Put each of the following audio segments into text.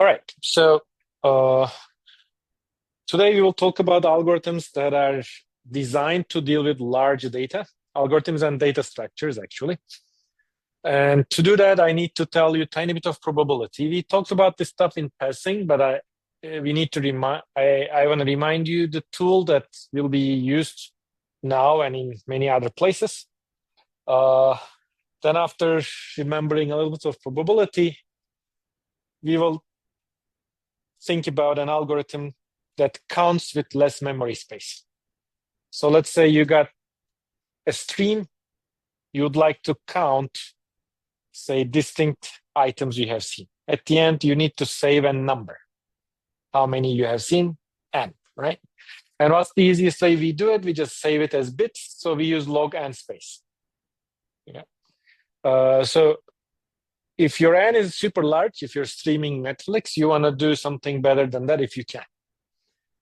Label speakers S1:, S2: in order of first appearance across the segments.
S1: All right, so today we will talk about algorithms that are designed to deal with large data, algorithms and data structures, actually. And to do that, I need to tell you a tiny bit of probability. We talked about this stuff in passing, but we need to remind. I want to remind you the tool that will be used now and in many other places. Then after remembering a little bit of probability, we will think about an algorithm that counts with less memory space. So let's say you got a stream, you would like to count, say, distinct items you have seen. At the end, you need to save a number. How many you have seen? N, right? And what's the easiest way we do it? We just save it as bits. So we use log n space. Yeah. So if your n is super large, if you're streaming Netflix, you want to do something better than that if you can.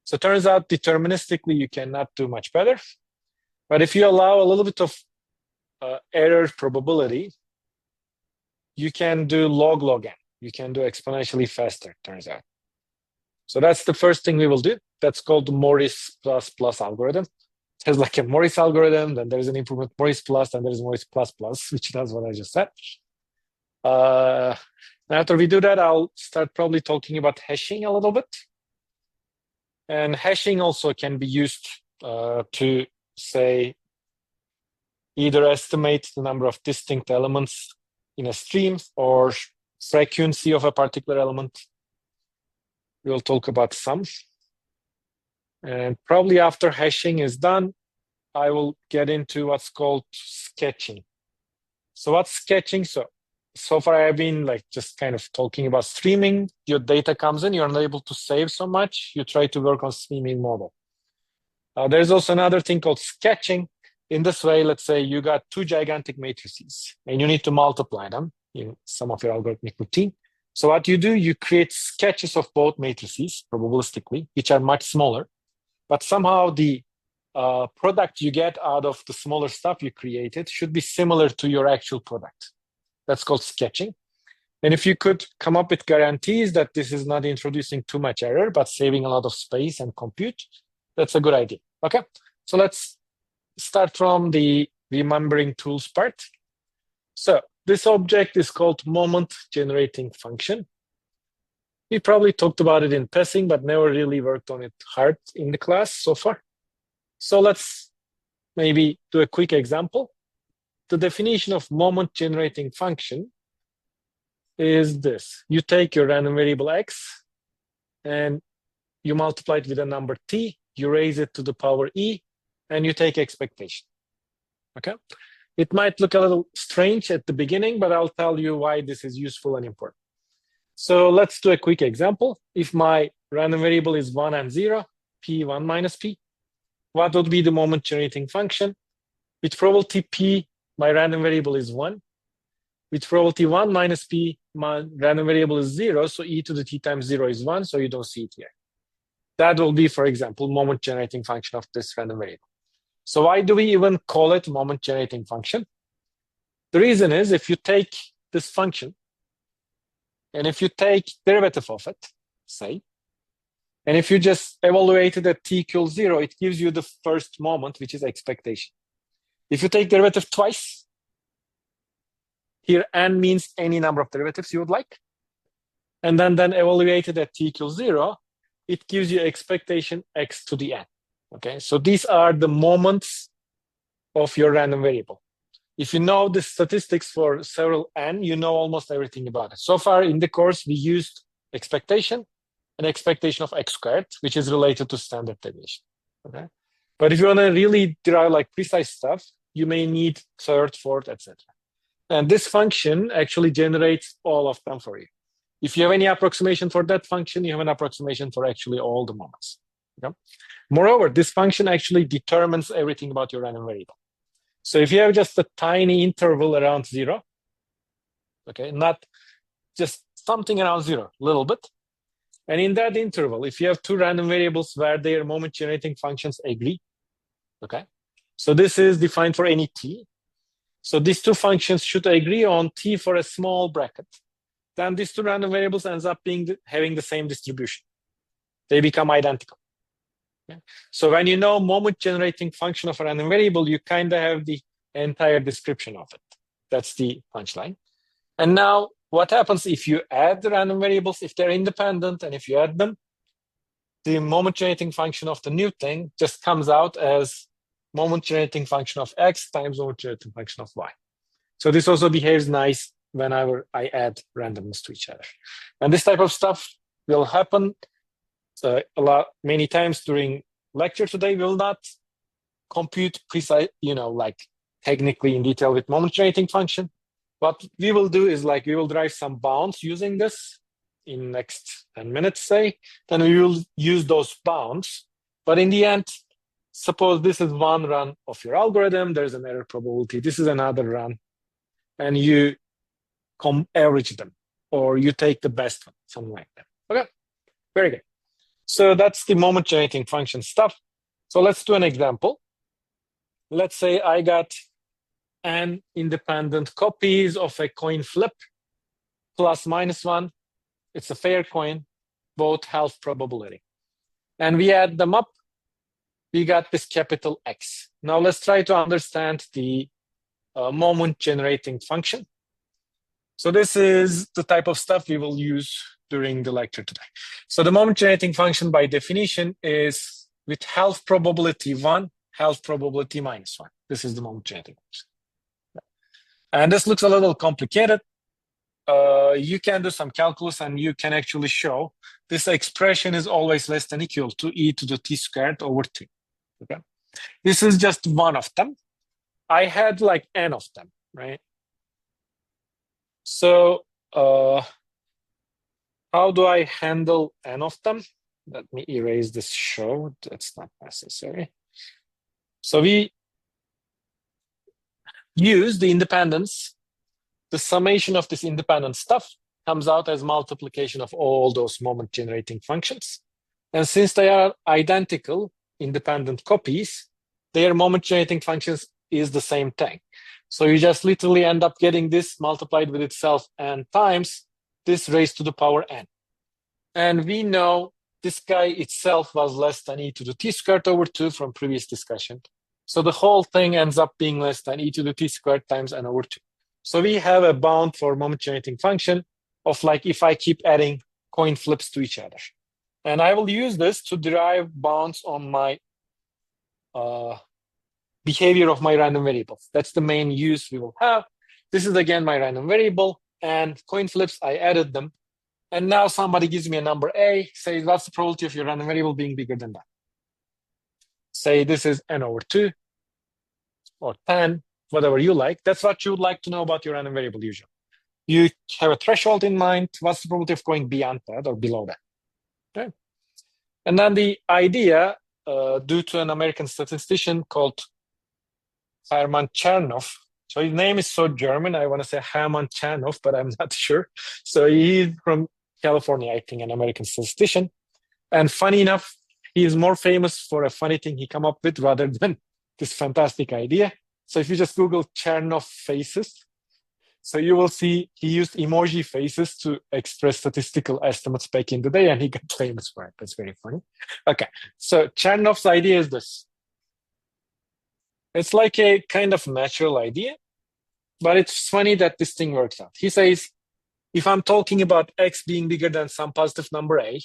S1: So it turns out deterministically, you cannot do much better. But if you allow a little bit of error probability, you can do log n. You can do exponentially faster, turns out. So that's the first thing we will do. That's called the Morris plus algorithm. There's like a Morris algorithm, then there's an improvement Morris plus, and there's Morris plus, which does what I just said. After we do that, I'll start probably talking about hashing a little bit. And hashing also can be used to, say, either estimate the number of distinct elements in a stream or frequency of a particular element. We'll talk about some. And probably after hashing is done, I will get into what's called sketching. So what's sketching? So far I've been like just kind of talking about streaming. Your data comes in, you're not able to save so much. You try to work on streaming model. There's also another thing called sketching. In this way, let's say you got two gigantic matrices and you need to multiply them in some of your algorithmic routine. So what you do, you create sketches of both matrices probabilistically, which are much smaller, but somehow the product you get out of the smaller stuff you created should be similar to your actual product. That's called sketching. And if you could come up with guarantees that this is not introducing too much error, but saving a lot of space and compute, that's a good idea. Okay, so let's start from the remembering tools part. So this object is called moment generating function. We probably talked about it in passing, but never really worked on it hard in the class so far. So let's maybe do a quick example. The definition of moment generating function is this. You take your random variable x and you multiply it with a number t, you raise it to the power e, and you take expectation. Okay? It might look a little strange at the beginning, but I'll tell you why this is useful and important. So let's do a quick example. If my random variable is 1 and 0, p1 minus p, what would be the moment generating function? With probability p, my random variable is 1. With probability 1 minus p, my random variable is 0, so e to the t times 0 is 1, so you don't see it here. That will be, for example, moment generating function of this random variable. So why do we even call it moment generating function? The reason is if you take this function and if you take derivative of it, say, and if you just evaluate it at t equals 0, it gives you the first moment, which is expectation. If you take derivative twice, here n means any number of derivatives you would like, and then evaluate it at t equals 0, it gives you expectation x to the n. Okay, so these are the moments of your random variable. If you know the statistics for several n, you know almost everything about it. So far in the course, we used expectation and expectation of x squared, which is related to standard deviation. Okay, but if you want to really derive like precise stuff, you may need third, fourth, etc. And this function actually generates all of them for you. If you have any approximation for that function, you have an approximation for actually all the moments. Okay? Moreover, this function actually determines everything about your random variable. So if you have just a tiny interval around 0, okay, not just something around 0, a little bit, and in that interval, if you have two random variables where their moment generating functions agree, okay, so this is defined for any t. So these two functions should agree on t for a small bracket. then these two random variables ends up having the same distribution. They become identical. Okay? So when you know moment generating function of a random variable, you kind of have the entire description of it. That's the punchline. And now what happens if you add the random variables, if they're independent, and if you add them, the moment generating function of the new thing just comes out as moment generating function of x times moment generating function of y. So this also behaves nice whenever I add randomness to each other. And this type of stuff will happen many times during lecture today. We will not compute precise, like technically in detail with moment generating function. What we will do is we will derive some bounds using this in next 10 minutes, say. Then we will use those bounds. But in the end, suppose this is one run of your algorithm. There's an error probability. This is another run. And you average them, or you take the best one, something like that. Okay, very good. So that's the moment generating function stuff. So let's do an example. Let's say I got n independent copies of a coin flip, plus minus one. It's a fair coin, both half probability. And we add them up. We got this capital X. Now let's try to understand the moment generating function. So this is the type of stuff we will use during the lecture today. So the moment generating function by definition is with half probability 1, half probability minus 1. This is the moment generating function. And this looks a little complicated. You can do some calculus and you can actually show this expression is always less than equal to e to the t squared over 2. Okay? This is just one of them. I had like n of them, right? So how do I handle n of them? Let me erase this show. That's not necessary. So we use the independence. The summation of this independent stuff comes out as multiplication of all those moment generating functions. And since they are identical independent copies, their moment generating functions is the same thing. So you just literally end up getting this multiplied with itself n times this raised to the power n. And we know this guy itself was less than e to the t squared over 2 from previous discussion. So the whole thing ends up being less than e to the t squared times n over 2. So we have a bound for moment generating function of if I keep adding coin flips to each other. And I will use this to derive bounds on my behavior of my random variables. That's the main use we will have. This is again my random variable, and coin flips, I added them. And now somebody gives me a number a, says what's the probability of your random variable being bigger than that? Say this is n over 2 or 10, whatever you like. That's what you would like to know about your random variable usually. You have a threshold in mind. What's the probability of going beyond that or below that? Okay. And then the idea, due to an American statistician called Hermann Chernoff. So his name is so German. I want to say Hermann Chernoff, but I'm not sure. So he's from California, I think, an American statistician. And funny enough, he is more famous for a funny thing he came up with rather than this fantastic idea. So if you just Google Chernoff faces, so you will see he used emoji faces to express statistical estimates back in the day, and he got famous for it. That's very funny. Okay, so Chernoff's idea is this. It's like a kind of natural idea, but it's funny that this thing works out. He says, if I'm talking about x being bigger than some positive number a,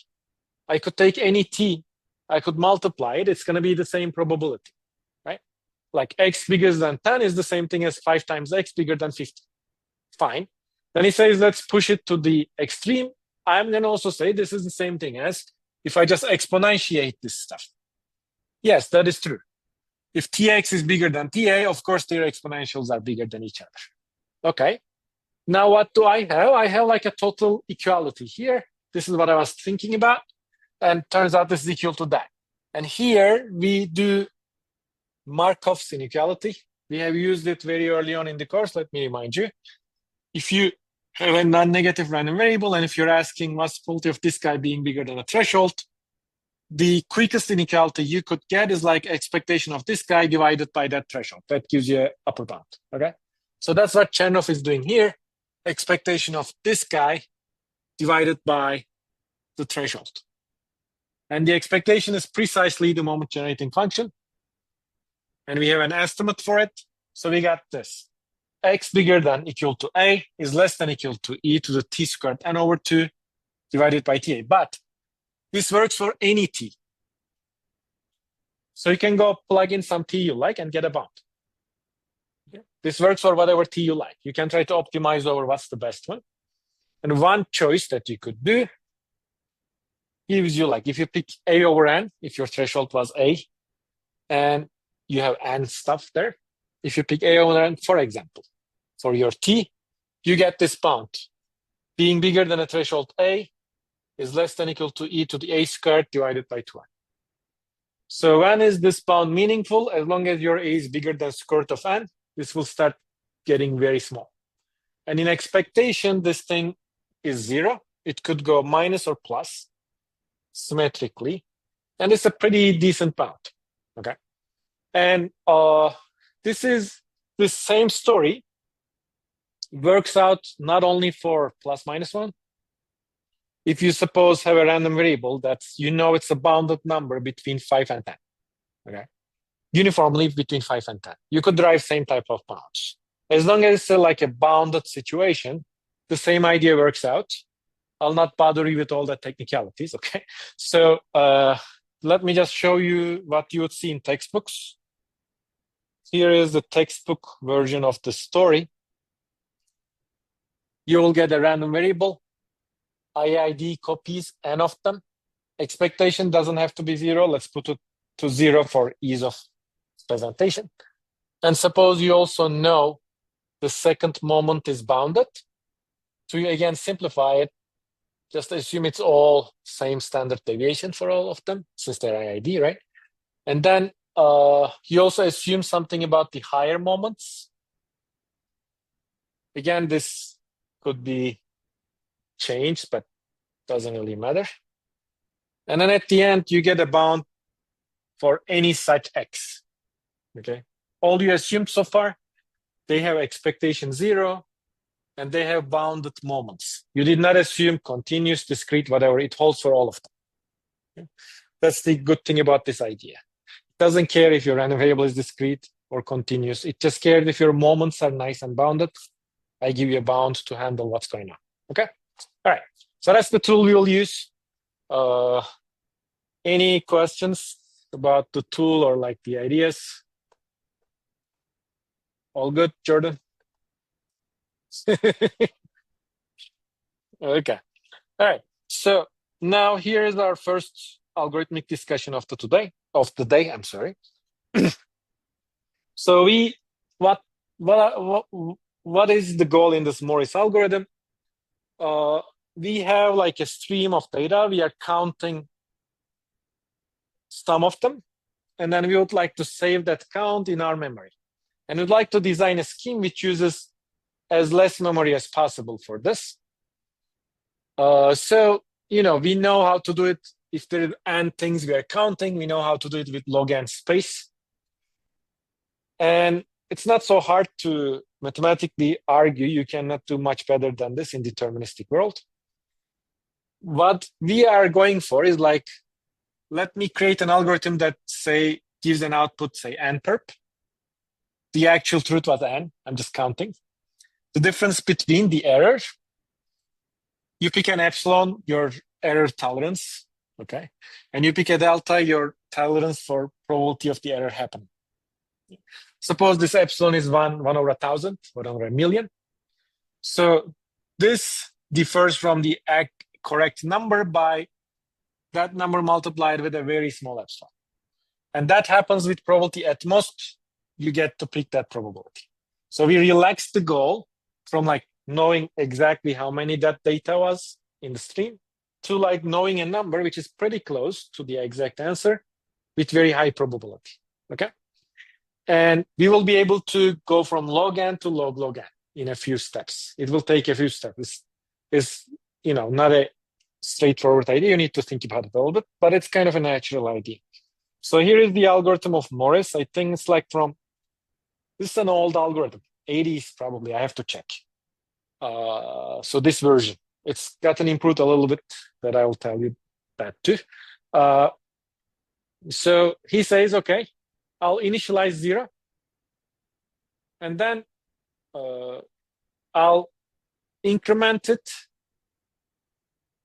S1: I could take any t, I could multiply it, it's going to be the same probability, right? Like x bigger than 10 is the same thing as 5 times x bigger than 50. Fine. Then he says, let's push it to the extreme. I'm going to also say this is the same thing as if I just exponentiate this stuff. Yes, that is true. If tx is bigger than ta, of course, their exponentials are bigger than each other. Okay. Now what do I have? I have like a total equality here. This is what I was thinking about. And turns out this is equal to that. And here we do Markov's inequality. We have used it very early on in the course. Let me remind you. If you have a non-negative random variable, and if you're asking what's the probability of this guy being bigger than a threshold, the quickest inequality you could get is like expectation of this guy divided by that threshold. That gives you an upper bound, okay? So that's what Chernoff is doing here. Expectation of this guy divided by the threshold. And the expectation is precisely the moment generating function. And we have an estimate for it. So we got this. X bigger than equal to A is less than equal to e to the t squared n over 2 divided by ta. But this works for any t. So you can go plug in some t you like and get a bound. This works for whatever t you like. You can try to optimize over what's the best one. And one choice that you could do gives you, like, if you pick a over n, if your threshold was a, and you have n stuff there, if you pick a over n, for example, for your t, you get this bound. Being bigger than a threshold a is less than equal to e to the a squared divided by 2n. So when is this bound meaningful? As long as your a is bigger than square root of n, this will start getting very small. And in expectation, this thing is 0. It could go minus or plus symmetrically. And it's a pretty decent bound, okay? And this same story works out not only for plus minus 1. If you suppose have a random variable that's, it's a bounded number between 5 and 10, okay? Uniformly between 5 and 10. You could derive same type of bounds. As long as it's like a bounded situation, the same idea works out. I'll not bother you with all the technicalities, okay? So let me just show you what you would see in textbooks. Here is the textbook version of the story. You will get a random variable. IID copies n of them. Expectation doesn't have to be 0. Let's put it to 0 for ease of presentation. And suppose you also know the second moment is bounded. To again simplify it, just assume it's all same standard deviation for all of them, since they're IID, right? And then you also assume something about the higher moments. Again, this could be changed, but doesn't really matter. And then at the end, you get a bound for any such x, okay? All you assumed so far, they have expectation 0, and they have bounded moments. You did not assume continuous, discrete, whatever. It holds for all of them. Okay? That's the good thing about this idea. It doesn't care if your random variable is discrete or continuous. It just cares if your moments are nice and bounded. I give you a bound to handle what's going on. Okay? All right. So that's the tool we will use. Any questions about the tool or like the ideas? All good, Jordan? Okay. All right. So now here is our first algorithmic discussion of the day. I'm sorry. So what is the goal in this Morris algorithm? We have like a stream of data. We are counting some of them, and then we would like to save that count in our memory. And we'd like to design a scheme which uses as less memory as possible for this. So, we know how to do it. If there are n things we are counting, we know how to do it with log n space. And it's not so hard to mathematically argue. You cannot do much better than this in deterministic world. What we are going for is like, let me create an algorithm that, say, gives an output, say, n perp. The actual truth was n. I'm just counting. The difference between the error, you pick an epsilon, your error tolerance, okay? And you pick a delta, your tolerance for probability of the error happening. Suppose this epsilon is 1 over 1,000, 1 over 1,000,000. So this differs from the correct number by that number multiplied with a very small epsilon. And that happens with probability at most. You get to pick that probability. So we relaxed the goal from like knowing exactly how many that data was in the stream to like knowing a number which is pretty close to the exact answer with very high probability, okay? And we will be able to go from log n to log n in a few steps. It will take a few steps. It's not a straightforward idea. You need to think about it a little bit, but it's kind of a natural idea. So here is the algorithm of Morris. I think it's like this is an old algorithm, 80s probably, I have to check. So this version, it's gotten improved a little bit, that I will tell you that too. So he says, okay, I'll initialize 0, and then I'll increment it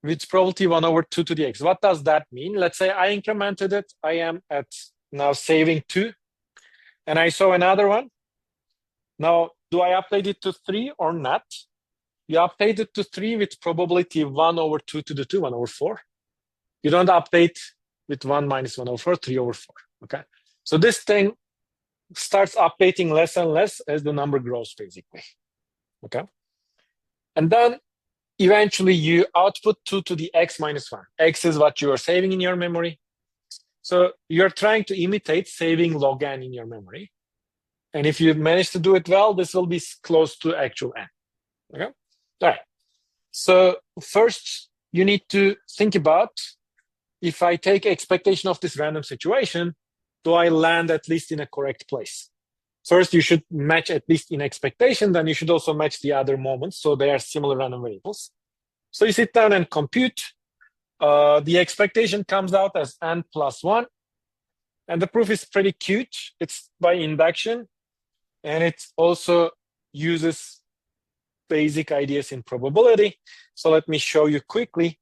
S1: with probability 1 over 2 to the x. What does that mean? Let's say I incremented it. I am at now saving 2, and I saw another one. Now, do I update it to 3 or not? You update it to 3 with probability 1 over 2 to the 2, 1 over 4. You don't update with 1 minus 1 over 4, 3 over 4. Okay. So this thing starts updating less and less as the number grows, basically. Okay. And then eventually you output 2 to the x minus 1. X is what you are saving in your memory. So you're trying to imitate saving log n in your memory. And if you manage to do it well, this will be close to actual n. Okay. All right. So first, you need to think about, if I take expectation of this random situation, do I land at least in a correct place? First, you should match at least in expectation, then you should also match the other moments, so they are similar random variables. So you sit down and compute. The expectation comes out as n plus 1. And the proof is pretty cute. It's by induction. And it also uses basic ideas in probability. So let me show you quickly.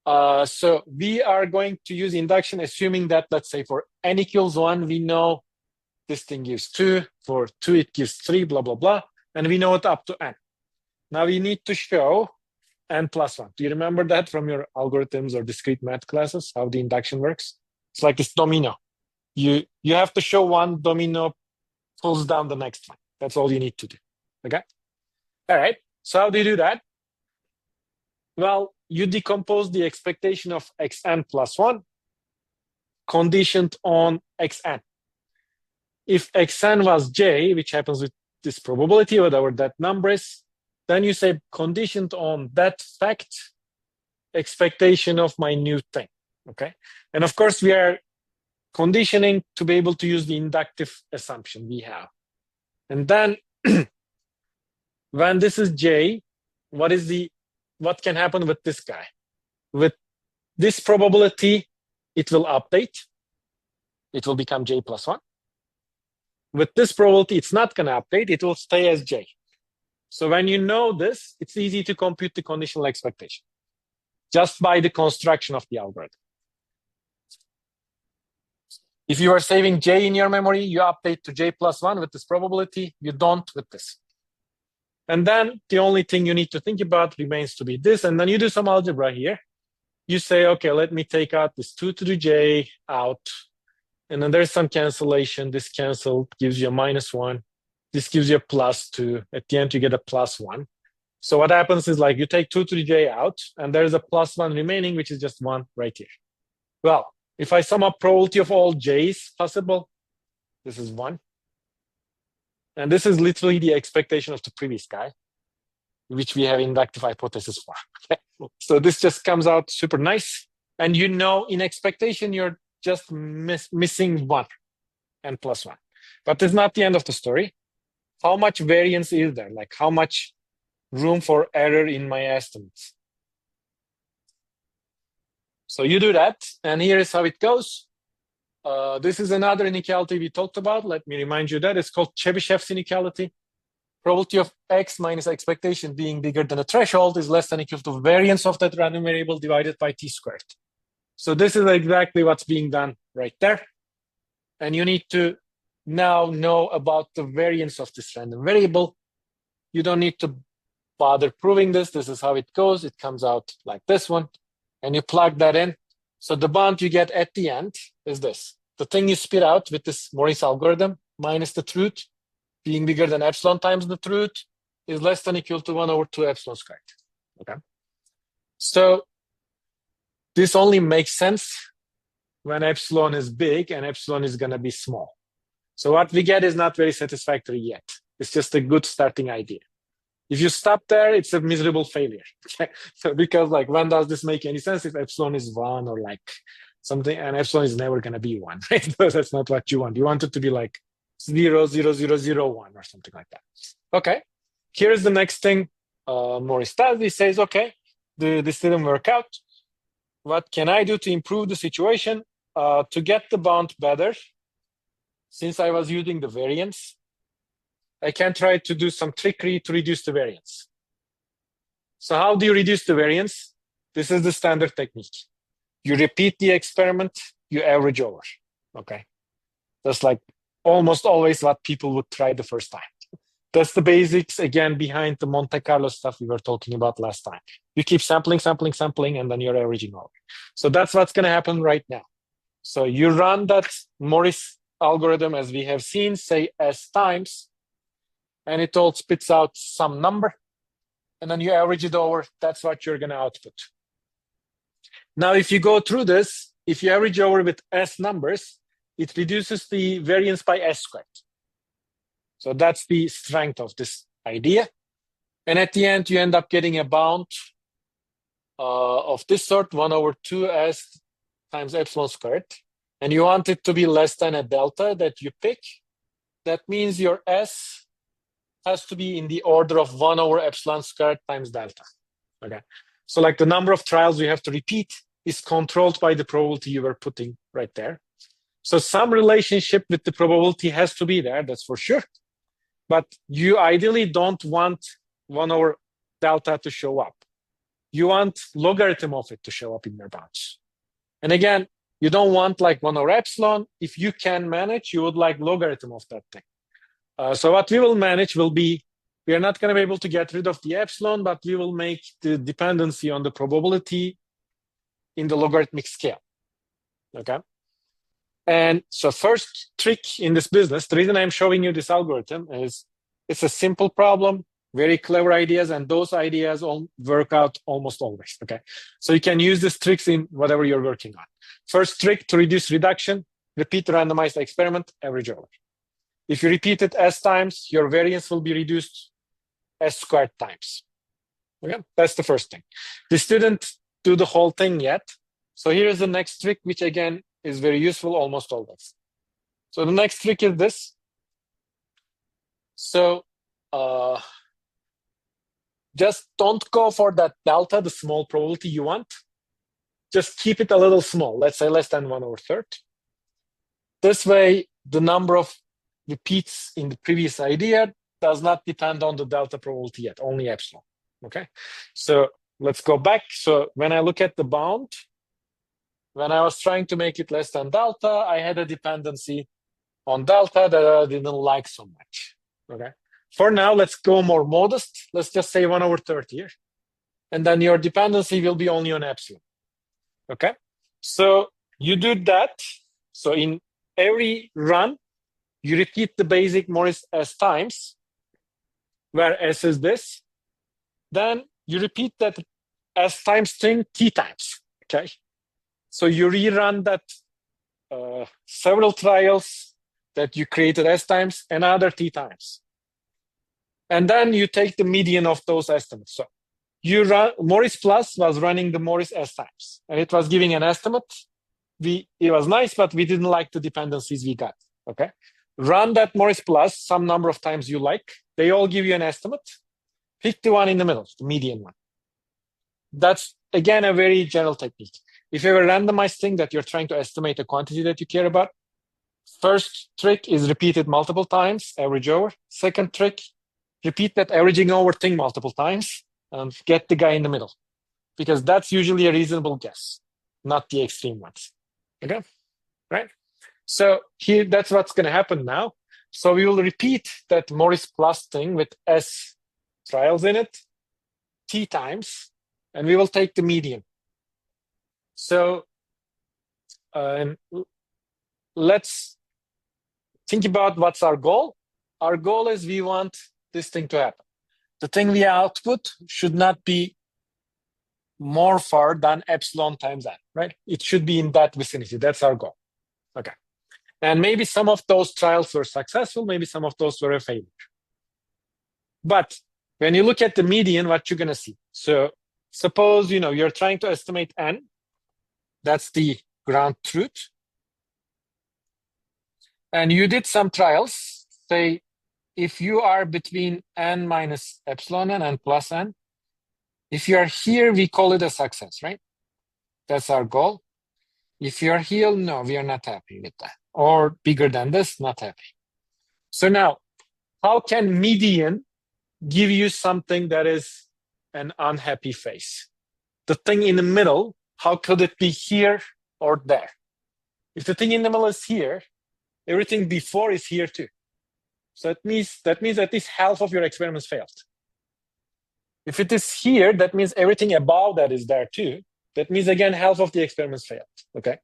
S1: So we are going to use induction, assuming that, let's say, for n equals 1, we know this thing gives 2. For 2, it gives 3, blah, blah, blah. And we know it up to n. Now we need to show n plus 1. Do you remember that from your algorithms or discrete math classes, how the induction works? It's like this domino. You have to show one domino pulls down the next one. That's all you need to do. Okay? All right. So how do you do that? Well, you decompose the expectation of xn plus 1 conditioned on xn. If xn was j, which happens with this probability, whatever that number is, then you say conditioned on that fact, expectation of my new thing. Okay? And of course, we are conditioning to be able to use the inductive assumption we have. And then when this is j, what can happen with this guy? With this probability, it will update. It will become j plus 1. With this probability, it's not going to update. It will stay as j. So when you know this, it's easy to compute the conditional expectation just by the construction of the algorithm. If you are saving j in your memory, you update to j plus 1 with this probability. You don't with this. And then the only thing you need to think about remains to be this. And then you do some algebra here. You say, okay, let me take out this 2 to the j out. And then there's some cancellation. This cancel gives you a minus 1. This gives you a plus 2. At the end, you get a plus 1. So what happens is, like, you take 2 to the j out, and there's a plus 1 remaining, which is just 1 right here. Well, if I sum up probability of all j's possible, this is 1. And this is literally the expectation of the previous guy, which we have inductive hypothesis for. Okay? So this just comes out super nice. And you know, in expectation, you're just missing 1, n plus 1. But it's not the end of the story. How much variance is there? Like, how much room for error in my estimates? So you do that, and here is how it goes. This is another inequality we talked about. Let me remind you that it's called Chebyshev's inequality. Probability of x minus expectation being bigger than a threshold is less than equal to variance of that random variable divided by t squared. So this is exactly what's being done right there. And you need to now know about the variance of this random variable. You don't need to bother proving this. This is how it goes. It comes out like this one. And you plug that in. So the bound you get at the end is this. The thing you spit out with this Morris algorithm minus the truth being bigger than epsilon times the truth is less than equal to 1 over 2 epsilon squared. Okay. So this only makes sense when epsilon is big and epsilon is going to be small. So what we get is not very satisfactory yet. It's just a good starting idea. If you stop there, it's a miserable failure. Okay? So because, like, when does this make any sense if epsilon is 1 or like something, and epsilon is never going to be 1, right? Because that's not what you want. You want it to be like 0, 0, 0, 0, 1 or something like that. Okay, here's the next thing Morris does. He says, okay, this didn't work out. What can I do to improve the situation? To get the bound better, since I was using the variance, I can try to do some trickery to reduce the variance. So how do you reduce the variance? This is the standard technique. You repeat the experiment, you average over, okay? That's like almost always what people would try the first time. That's the basics, again, behind the Monte Carlo stuff we were talking about last time. You keep sampling, and then you're averaging over. So that's what's going to happen right now. So you run that Morris algorithm, as we have seen, say S times, and it all spits out some number, and then you average it over. That's what you're going to output. Now, if you go through this, if you average over with S numbers, it reduces the variance by S squared. So that's the strength of this idea. And at the end, you end up getting a bound of this sort, 1/2S times epsilon squared. And you want it to be less than a delta that you pick. That means your S has to be in the order of 1/epsilon squared times delta. Okay. So like the number of trials you have to repeat is controlled by the probability you were putting right there. So some relationship with the probability has to be there, that's for sure. But you ideally don't want 1/delta to show up. You want logarithm of it to show up in your bounds. And again, you don't want like 1/epsilon. If you can manage, you would like logarithm of that thing. So what we will manage will be, we are not going to be able to get rid of the epsilon, but we will make the dependency on the probability in the logarithmic scale. Okay. And so first trick in this business, the reason I'm showing you this algorithm is it's a simple problem, very clever ideas, and those ideas all work out almost always, okay? So you can use these tricks in whatever you're working on. First trick to reduce reduction, repeat the randomized experiment, average over. If you repeat it S times, your variance will be reduced S squared times. Okay, that's the first thing. This didn't do the whole thing yet. So here is the next trick, which again is very useful almost always. So the next trick is this. So just don't go for that delta, the small probability you want. Just keep it a little small, let's say less than 1/3. This way, the number of repeats in the previous idea does not depend on the delta probability yet, only epsilon, okay? So let's go back. So when I look at the bound, when I was trying to make it less than delta, I had a dependency on delta that I didn't like so much, okay? For now, let's go more modest. Let's just say 1/3 here. And then your dependency will be only on epsilon, okay? So you do that. So in every run, you repeat the basic Morris S times, where S is this. Then you repeat that S times thing T times, okay? So you rerun that several trials that you created S times, another T times. And then you take the median of those estimates. So you run, Morris Plus was running the Morris S times, and it was giving an estimate. It was nice, but we didn't like the dependencies we got, okay? Run that Morris Plus some number of times you like. They all give you an estimate. Pick the one in the middle, the median one. That's, again, a very general technique. If you have a randomized thing that you're trying to estimate a quantity that you care about, first trick is repeat it multiple times, average over. Second trick, repeat that averaging over thing multiple times and get the guy in the middle, because that's usually a reasonable guess, not the extreme ones. Okay, right? So here, that's what's going to happen now. So we will repeat that Morris Plus thing with S trials in it, T times, and we will take the median. So let's think about what's our goal. Our goal is we want this thing to happen. The thing we output should not be more far than epsilon times n, right? It should be in that vicinity. That's our goal. Okay. And maybe some of those trials were successful, maybe some of those were a failure. But when you look at the median, what you're going to see. So suppose, you're trying to estimate n. That's the ground truth. And you did some trials. Say, if you are between n minus epsilon n and plus n, If you are here, we call it a success, right? That's our goal. If you're here, no, we are not happy with that. Or bigger than this, not happy. So now, how can median give you something that is an unhappy face? The thing in the middle, how could it be here or there? If the thing in the middle is here, everything before is here too. So that means at least half of your experiments failed. If it is here, that means everything above that is there too. That means, again, half of the experiments failed, okay?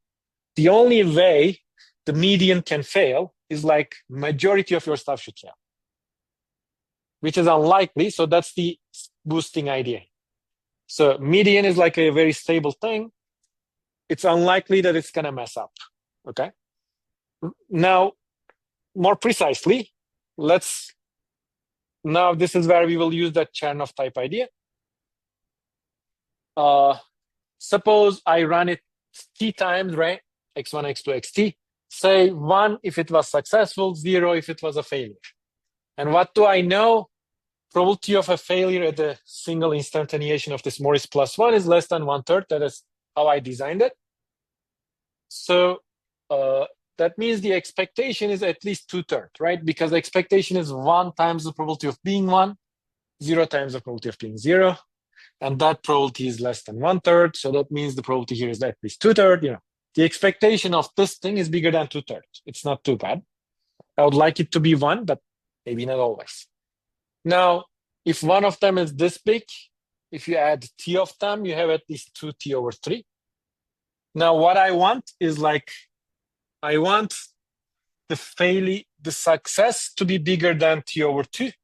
S1: The only way the median can fail is like majority of your stuff should fail, which is unlikely, so that's the boosting idea. So median is like a very stable thing. It's unlikely that it's gonna mess up, okay? Now, more precisely, now this is where we will use that Chernoff type idea. Suppose I run it t times, right? X1, X2, Xt. Say 1 if it was successful, 0 if it was a failure. And what do I know? Probability of a failure at a single instantiation of this Morris plus 1 is less than 1/3. That is how I designed it. So that means the expectation is at least 2/3, right? Because the expectation is 1 times the probability of being 1, 0 times the probability of being 0. And that probability is less than 1/3. So that means the probability here is at least 2/3. You know, the expectation of this thing is bigger than 2/3. It's not too bad. I would like it to be 1, but maybe not always. Now, if one of them is this big, if you add t of them, you have at least 2t/3. Now, what I want is like, I want the success to be bigger than t/2.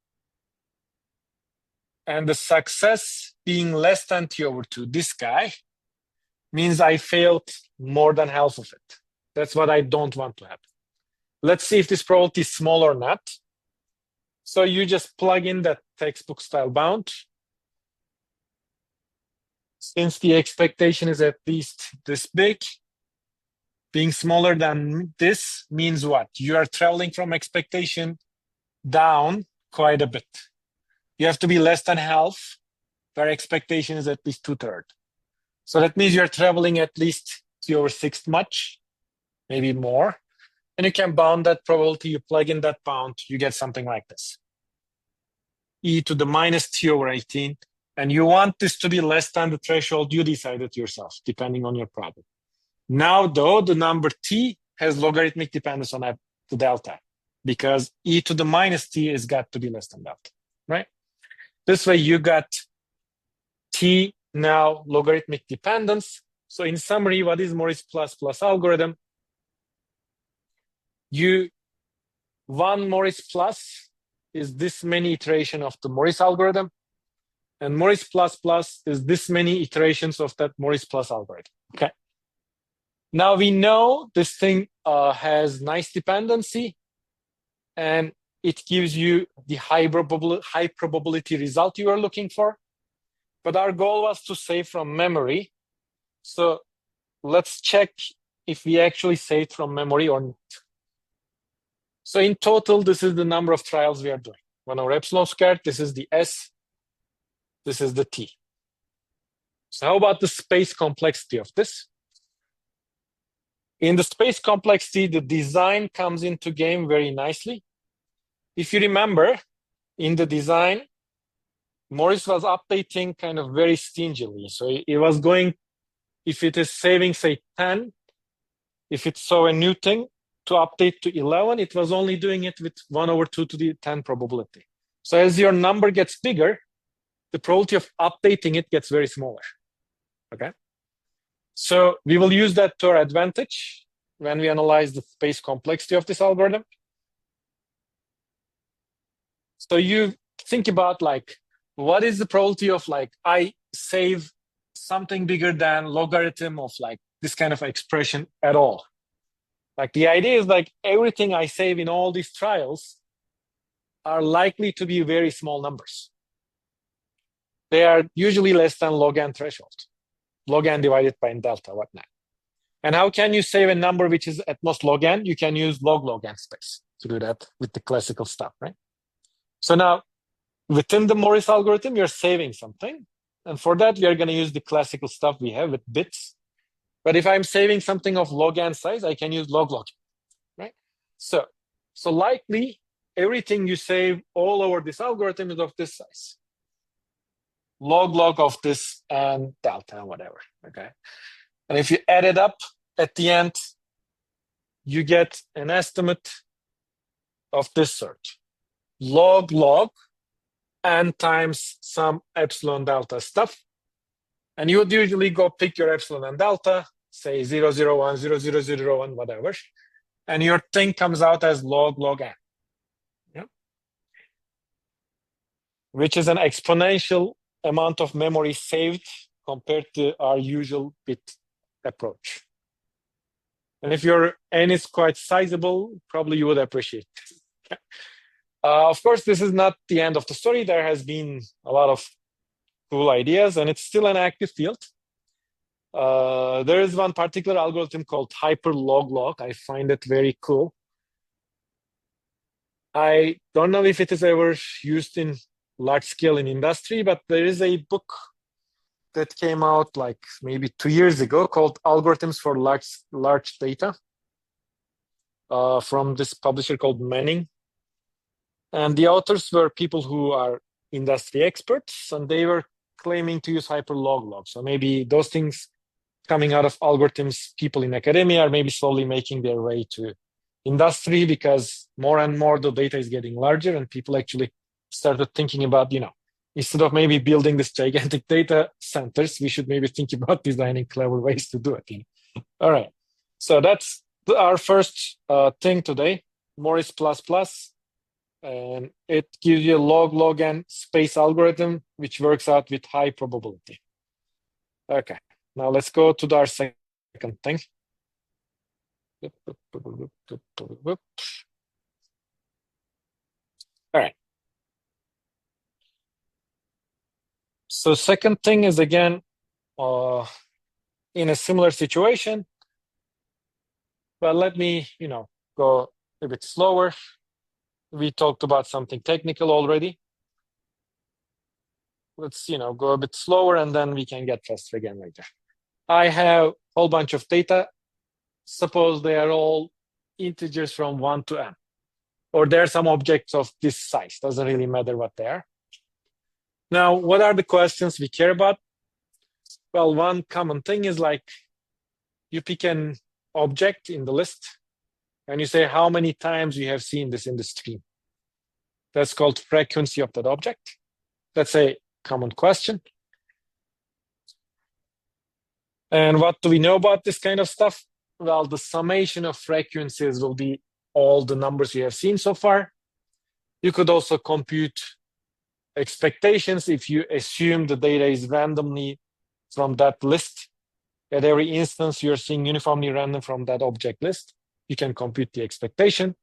S1: And the success being less than t/2, this guy, means I failed more than half of it. That's what I don't want to happen. Let's see if this probability is small or not. So you just plug in that textbook style bound. Since the expectation is at least this big, being smaller than this means what? You are traveling from expectation down quite a bit. You have to be less than half, where expectation is at least 2/3. So that means you're traveling at least t/6 much, maybe more. And you can bound that probability, you plug in that bound, you get something like this. E to the minus t/18. And you want this to be less than the threshold, you decide it yourself, depending on your problem. Now, though, the number t has logarithmic dependence on the delta, because e to the minus t has got to be less than delta, right? This way you got t now logarithmic dependence. So in summary, what is Morris plus algorithm? One Morris plus is this many iteration of the Morris algorithm, and Morris plus is this many iterations of that Morris plus algorithm, okay? Now we know this thing has nice dependency, and it gives you the high probability result you are looking for. But our goal was to save from memory. So let's check if we actually saved from memory or not. So in total, this is the number of trials we are doing. 1 over epsilon squared, this is the S, this is the T. So how about the space complexity of this? In the space complexity, the design comes into game very nicely. If you remember, in the design, Morris was updating kind of very stingily. So it was going, if it is saving, say, 10, if it saw a new thing to update to 11, it was only doing it with 1 over 2 to the 10 probability. So as your number gets bigger, the probability of updating it gets very smaller, okay? So we will use that to our advantage when we analyze the space complexity of this algorithm. So you think about like, what is the probability of like, I save something bigger than logarithm of like this kind of expression at all? Like the idea is like everything I save in all these trials are likely to be very small numbers. They are usually less than log n threshold, log n divided by delta, whatnot. And how can you save a number which is at most log n? You can use log n space to do that with the classical stuff, right? So now, within the Morris algorithm, you're saving something. And for that, we are going to use the classical stuff we have with bits. But if I'm saving something of log n size, I can use log log, right? So likely everything you save all over this algorithm is of this size. Log log of this and delta and whatever, okay? And if you add it up at the end, you get an estimate of this sort. Log log n times some epsilon delta stuff. And you would usually go pick your epsilon and delta, say 0, 0, 1, 0, 0, 0, 1, whatever. And your thing comes out as log log n, yeah? Which is an exponential amount of memory saved compared to our usual bit approach. And if your n is quite sizable, probably you would appreciate it. Of course, this is not the end of the story. There has been a lot of cool ideas, and it's still an active field. There is one particular algorithm called hyperloglog. I find it very cool. I don't know if it is ever used in large scale in industry, but there is a book that came out like maybe 2 years ago called Algorithms for Large Data from this publisher called Manning. And the authors were people who are industry experts, and they were claiming to use hyperloglog. So maybe those things coming out of algorithms, people in academia are maybe slowly making their way to industry, because more and more the data is getting larger, and people actually started thinking about, instead of maybe building this gigantic data centers, we should maybe think about designing clever ways to do it. All right. So that's our first thing today, Morris++. And it gives you a log log n space algorithm, which works out with high probability. Okay, now let's go to our second thing. All right. So second thing is again in a similar situation. But let me, go a bit slower. We talked about something technical already. Let's, go a bit slower, and then we can get faster again later. I have a whole bunch of data. Suppose they are all integers from 1 to n. Or there are some objects of this size. Doesn't really matter what they are. Now, what are the questions we care about? Well, one common thing is like you pick an object in the list and you say how many times you have seen this in the stream. That's called frequency of that object. That's a common question. And what do we know about this kind of stuff? Well, the summation of frequencies will be all the numbers you have seen so far. You could also compute expectations if you assume the data is randomly from that list. At every instance, you're seeing uniformly random from that object list. You can compute the expectation.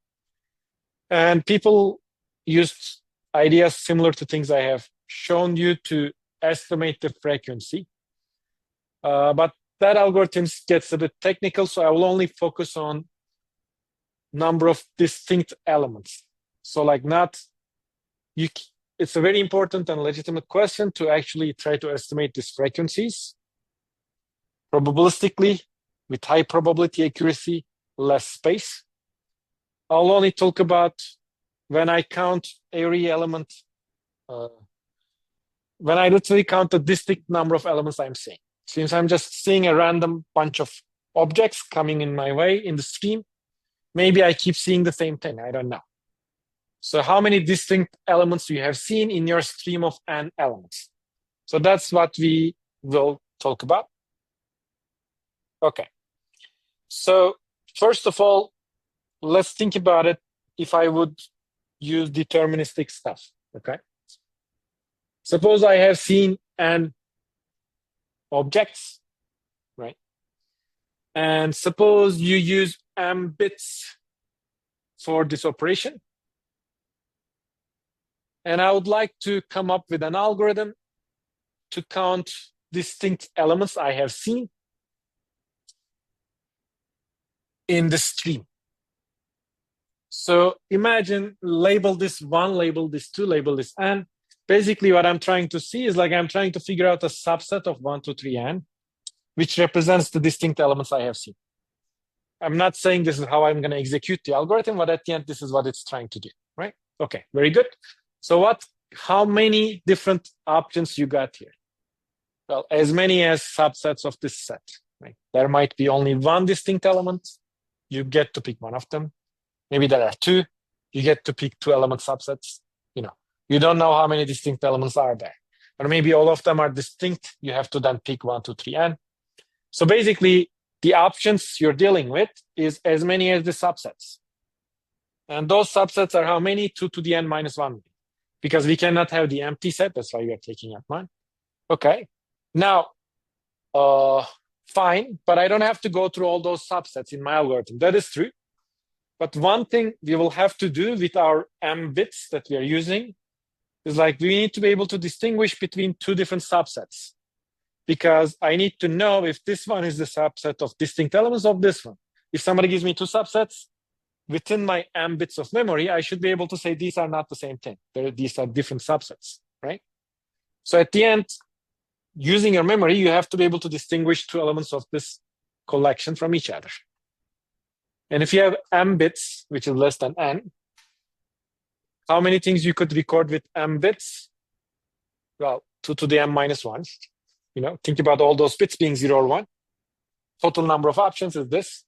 S1: And people used ideas similar to things I have shown you to estimate the frequency. But that algorithm gets a bit technical, so I will only focus on number of distinct elements. So like it's a very important and legitimate question to actually try to estimate these frequencies probabilistically with high probability accuracy, less space. I'll only talk about when I count every element, when I literally count the distinct number of elements I'm seeing. Since I'm just seeing a random bunch of objects coming in my way in the stream, maybe I keep seeing the same thing, I don't know. So how many distinct elements you have seen in your stream of n elements? So that's what we will talk about. Okay. So first of all, let's think about it if I would use deterministic stuff, okay? Suppose I have seen n objects, right? And suppose you use m bits for this operation. And I would like to come up with an algorithm to count distinct elements I have seen in the stream. So imagine label this 1, label this 2, label this n. basically what I'm trying to see is like I'm trying to figure out a subset of 1, 2, 3, n, which represents the distinct elements I have seen. I'm not saying this is how I'm going to execute the algorithm, but at the end, this is what it's trying to do, right? Okay, very good. So how many different options you got here? Well, as many as subsets of this set, right? There might be only one distinct element. You get to pick one of them. Maybe there are two. You get to pick two element subsets. You don't know how many distinct elements are there. Or maybe all of them are distinct. You have to then pick 1, 2, 3, n. So basically, the options you're dealing with is as many as the subsets. And those subsets are how many? 2 to the n minus 1. Because we cannot have the empty set. That's why we are taking up one. Okay. Now, fine, but I don't have to go through all those subsets in my algorithm. That is true. But one thing we will have to do with our m bits that we are using is like we need to be able to distinguish between two different subsets. Because I need to know if this one is the subset of distinct elements of this one. If somebody gives me two subsets, within my m bits of memory, I should be able to say these are not the same thing. These are different subsets, right? So at the end, using your memory, you have to be able to distinguish two elements of this collection from each other. And if you have m bits, which is less than n, how many things you could record with m bits? Well, 2 to the m minus 1. Think about all those bits being 0 or 1. Total number of options is this.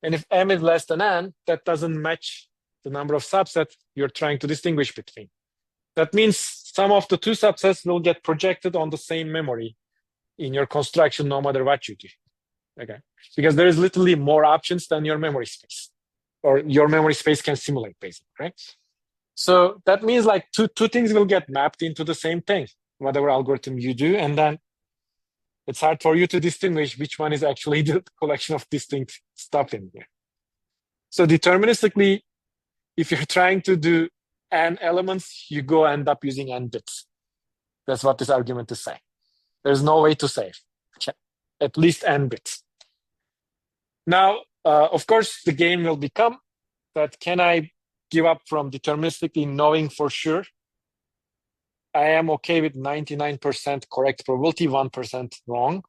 S1: And if m is less than n, that doesn't match the number of subsets you're trying to distinguish between. That means some of the two subsets will get projected on the same memory in your construction, no matter what you do. Okay, because there is literally more options than your memory space, or your memory space can simulate, basically, right? So that means like two things will get mapped into the same thing, whatever algorithm you do, and then it's hard for you to distinguish which one is actually the collection of distinct stuff in here. So deterministically, if you're trying to do n elements, you end up using n bits. That's what this argument is saying. There's no way to save, at least n bits. Now, of course, the game will become that can I give up from deterministically knowing for sure I am okay with 99% correct probability, 1% wrong?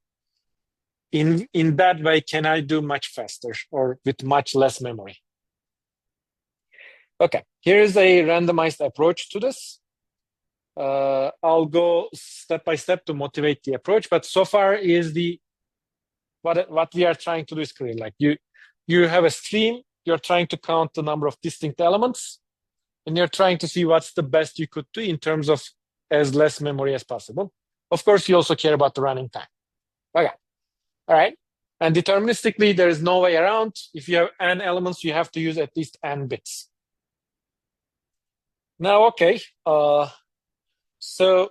S1: In that way, can I do much faster or with much less memory? Okay, here is a randomized approach to this. I'll go step by step to motivate the approach, but so far is what we are trying to do is clear. Like you have a stream, you're trying to count the number of distinct elements, and you're trying to see what's the best you could do in terms of as less memory as possible. Of course, you also care about the running time. Okay, all right. And deterministically, there is no way around. If you have n elements, you have to use at least n bits. Now, okay, so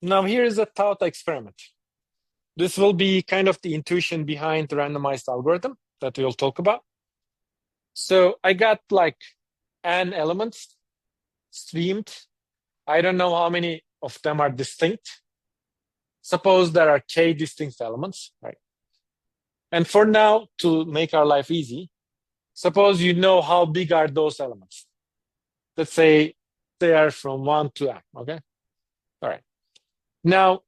S1: now here is a thought experiment. This will be kind of the intuition behind the randomized algorithm that we'll talk about. So I got like n elements streamed. I don't know how many of them are distinct. Suppose there are k distinct elements, right? And for now, to make our life easy, suppose you know how big are those elements. Let's say they are from 1 to m, okay? All right. Now,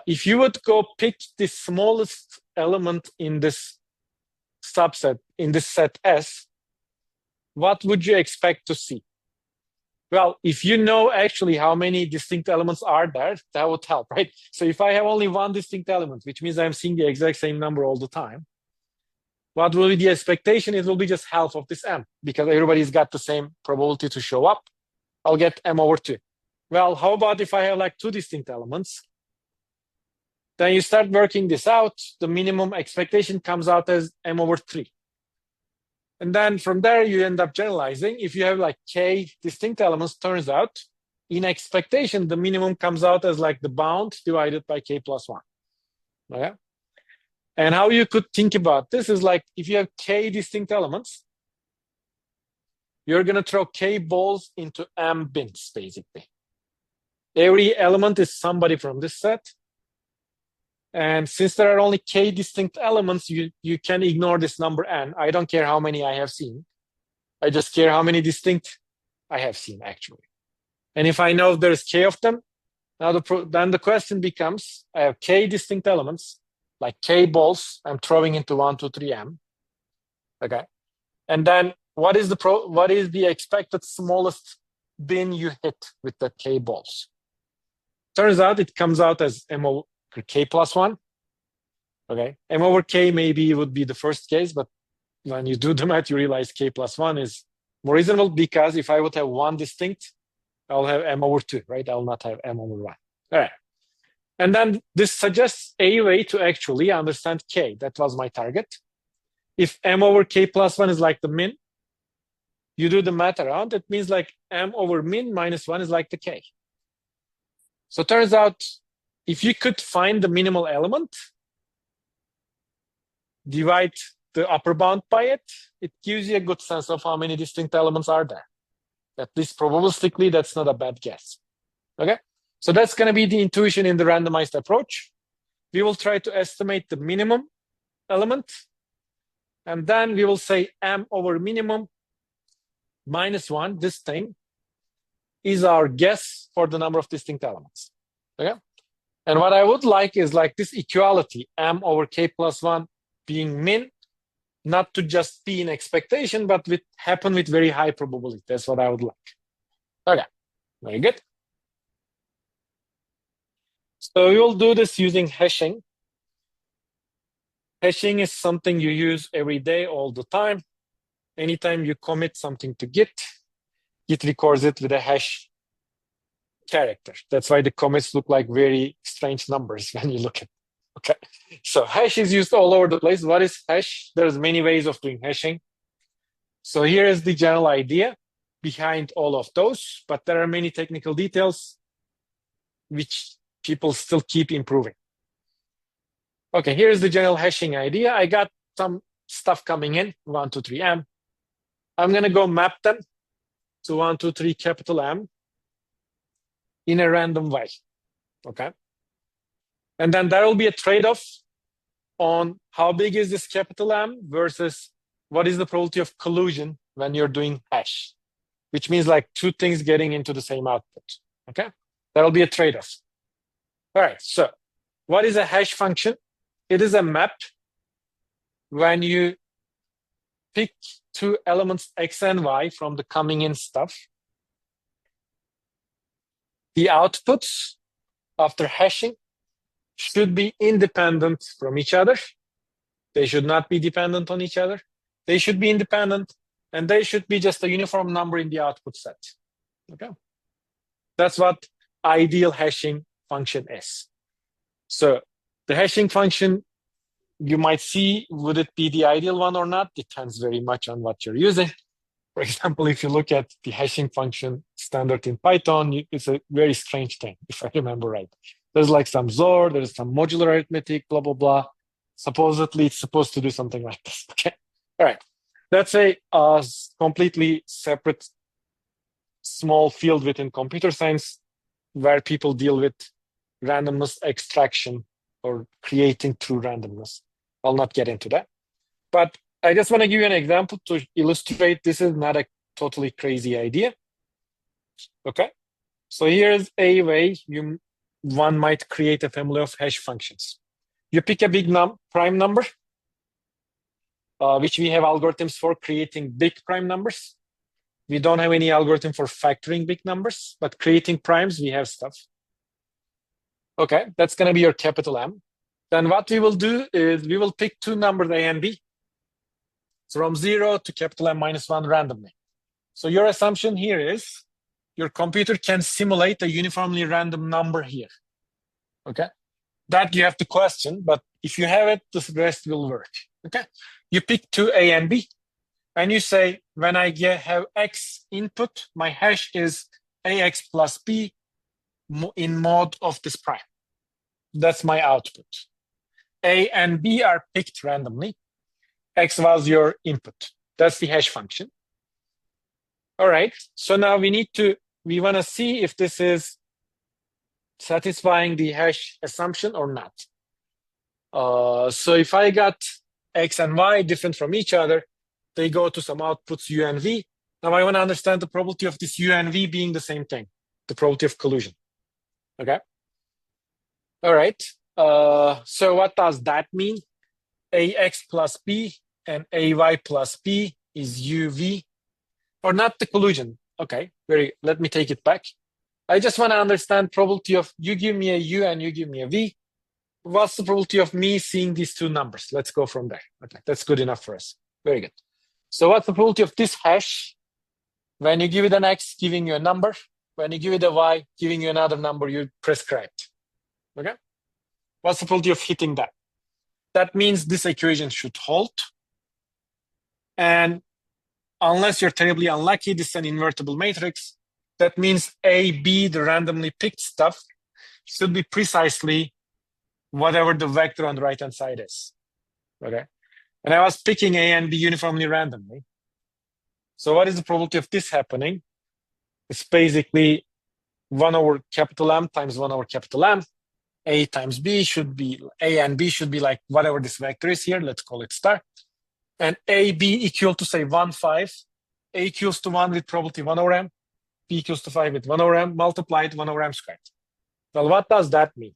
S1: if you would go pick the smallest element in this subset, in this set S, what would you expect to see? Well, if you know actually how many distinct elements are there, that would help, right? So if I have only one distinct element, which means I'm seeing the exact same number all the time, what will be the expectation? It will be just half of this m, because everybody's got the same probability to show up. I'll get m over 2. Well, how about if I have like two distinct elements? Then you start working this out. The minimum expectation comes out as m over 3. And then from there, you end up generalizing. If you have like k distinct elements, turns out in expectation, the minimum comes out as like the bound divided by k plus 1. Okay? And how you could think about this is like if you have k distinct elements, you're going to throw k balls into m bins, basically. Every element is somebody from this set. And since there are only k distinct elements, you can ignore this number n. I don't care how many I have seen. I just care how many distinct I have seen, actually. And if I know there's k of them, now then the question becomes, I have k distinct elements, like k balls I'm throwing into 1, 2, 3, m. Okay. And then what is the expected smallest bin you hit with the k balls? Turns out it comes out as m over k plus 1. Okay. M over k maybe would be the first case, but when you do the math, you realize k plus 1 is more reasonable, because if I would have one distinct, I'll have m over 2, right? I'll not have m over 1. All right. And then this suggests a way to actually understand k. That was my target. If m over k plus 1 is like the min, you do the math around, it means like m over min minus 1 is like the k. So it turns out, if you could find the minimal element, divide the upper bound by it, it gives you a good sense of how many distinct elements are there. At least probabilistically, that's not a bad guess. Okay, so that's going to be the intuition in the randomized approach. We will try to estimate the minimum element, and then we will say m over minimum minus 1, this thing, is our guess for the number of distinct elements. Okay, and what I would like is like this equality, m over k plus 1 being min, not to just be an expectation, but happen with very high probability. That's what I would like. Okay, very good. So we will do this using hashing. Hashing is something you use every day, all the time. Anytime you commit something to Git, Git records it with a hash character. That's why the commits look like very strange numbers when you look at it. Okay, so hash is used all over the place. What is hash? There's many ways of doing hashing. So here is the general idea behind all of those, but there are many technical details which people still keep improving. Okay, here's the general hashing idea. I got some stuff coming in, 1, 2, 3, m. I'm going to go map them to 1, 2, 3, capital M in a random way. Okay. And then there will be a trade-off on how big is this capital M versus what is the probability of collusion when you're doing hash, which means like two things getting into the same output. Okay, that'll be a trade-off. All right, so what is a hash function? It is a map when you pick two elements x and y from the coming in stuff. The outputs after hashing should be independent from each other. They should not be dependent on each other. They should be independent, and they should be just a uniform number in the output set. Okay, that's what ideal hashing function is. So the hashing function, you might see, would it be the ideal one or not? Depends very much on what you're using. For example, if you look at the hashing function standard in Python, it's a very strange thing, if I remember right. There's like some XOR, there's some modular arithmetic, blah, blah, blah. Supposedly, it's supposed to do something like this. Okay, all right. That's a completely separate small field within computer science where people deal with randomness extraction or creating through randomness. I'll not get into that. But I just want to give you an example to illustrate this is not a totally crazy idea. Okay, so here's a way one might create a family of hash functions. You pick a big prime number, which we have algorithms for creating big prime numbers. We don't have any algorithm for factoring big numbers, but creating primes, we have stuff. Okay, that's going to be your capital M. Then what we will do is we will pick two numbers A and B from 0 to capital M minus 1 randomly. So your assumption here is your computer can simulate a uniformly random number here. Okay, that you have to question, but if you have it, the rest will work. Okay, you pick two A and B, and you say, when I have X input, my hash is AX plus B in mod of this prime. That's my output. A and B are picked randomly. X was your input. That's the hash function. All right, so now we want to see if this is satisfying the hash assumption or not. So if I got X and Y different from each other, they go to some outputs U and V. Now I want to understand the probability of this U and V being the same thing. the probability of collision. Okay. All right. So what does that mean? AX plus B and AY plus B is UV, or not the collision. Okay, let me take it back. I just want to understand probability of you give me a U and you give me a V. What's the probability of me seeing these two numbers? Let's go from there. Okay, that's good enough for us. Very good. So what's the probability of this hash? When you give it an X, giving you a number. When you give it a Y, giving you another number you prescribed. Okay? What's the probability of hitting that? That means this equation should hold. And unless you're terribly unlucky, this is an invertible matrix. That means A, B, the randomly picked stuff, should be precisely whatever the vector on the right-hand side is. Okay? And I was picking A and B uniformly randomly. So what is the probability of this happening? It's basically 1 over capital M times 1 over capital M. A times B should be, A and B should be like whatever this vector is here. Let's call it star. And A, B equal to say 1, 5. A equals to 1 with probability 1 over M. B equals to 5 with 1 over M multiplied 1 over M squared. Well, what does that mean?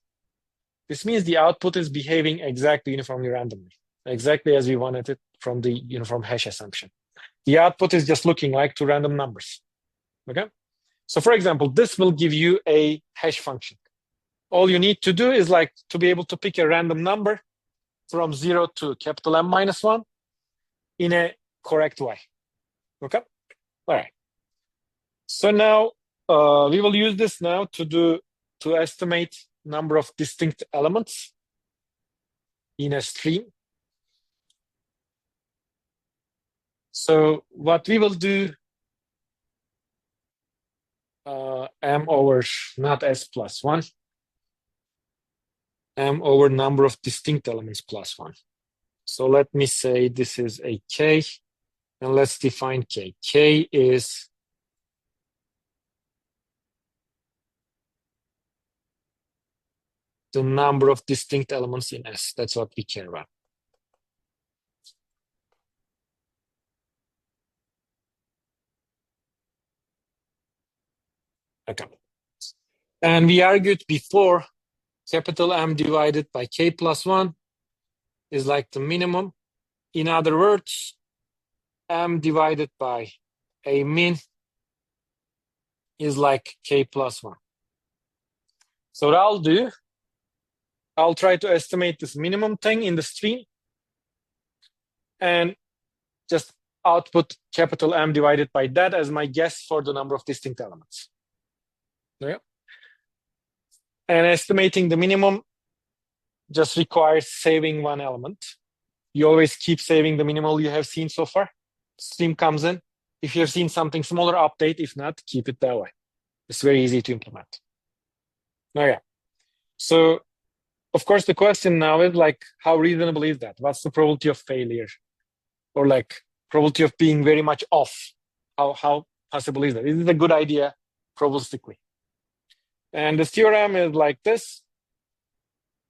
S1: This means the output is behaving exactly uniformly randomly, exactly as we wanted it from the uniform hash assumption. The output is just looking like two random numbers. Okay? So for example, this will give you a hash function. All you need to do is like to be able to pick a random number from 0 to capital M minus 1 in a correct way. Okay? All right. So now we will use this now to estimate number of distinct elements in a stream. So what we will do, M over not S plus 1, M over number of distinct elements plus 1. So let me say this is a K, and let's define K. K is the number of distinct elements in S. That's what we care about. Okay. And we argued before capital M divided by K plus 1 is like the minimum. In other words, M divided by a min is like K plus 1. So what I'll do, I'll try to estimate this minimum thing in the stream and just output capital M divided by that as my guess for the number of distinct elements. Yeah. And estimating the minimum just requires saving one element. You always keep saving the minimal you have seen so far. Stream comes in. If you have seen something smaller, update. If not, keep it that way. It's very easy to implement. Okay. So, of course, the question now is like, how reasonable is that? What's the probability of failure? Or like probability of being very much off? How possible is that? Is it a good idea probabilistically? And the theorem is like this.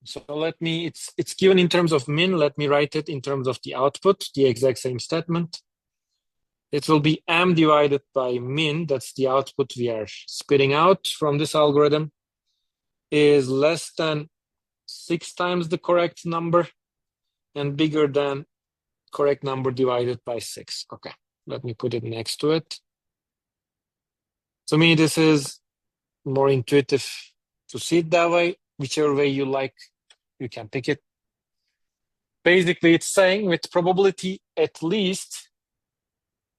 S1: So let me, it's given in terms of min. Let me write it in terms of the output, the exact same statement. It will be M divided by min. That's the output we are spitting out from this algorithm, is less than 6 times the correct number and bigger than correct number divided by 6. Okay, let me put it next to it. To me, this is more intuitive to see it that way. Whichever way you like, you can pick it. Basically, it's saying with probability at least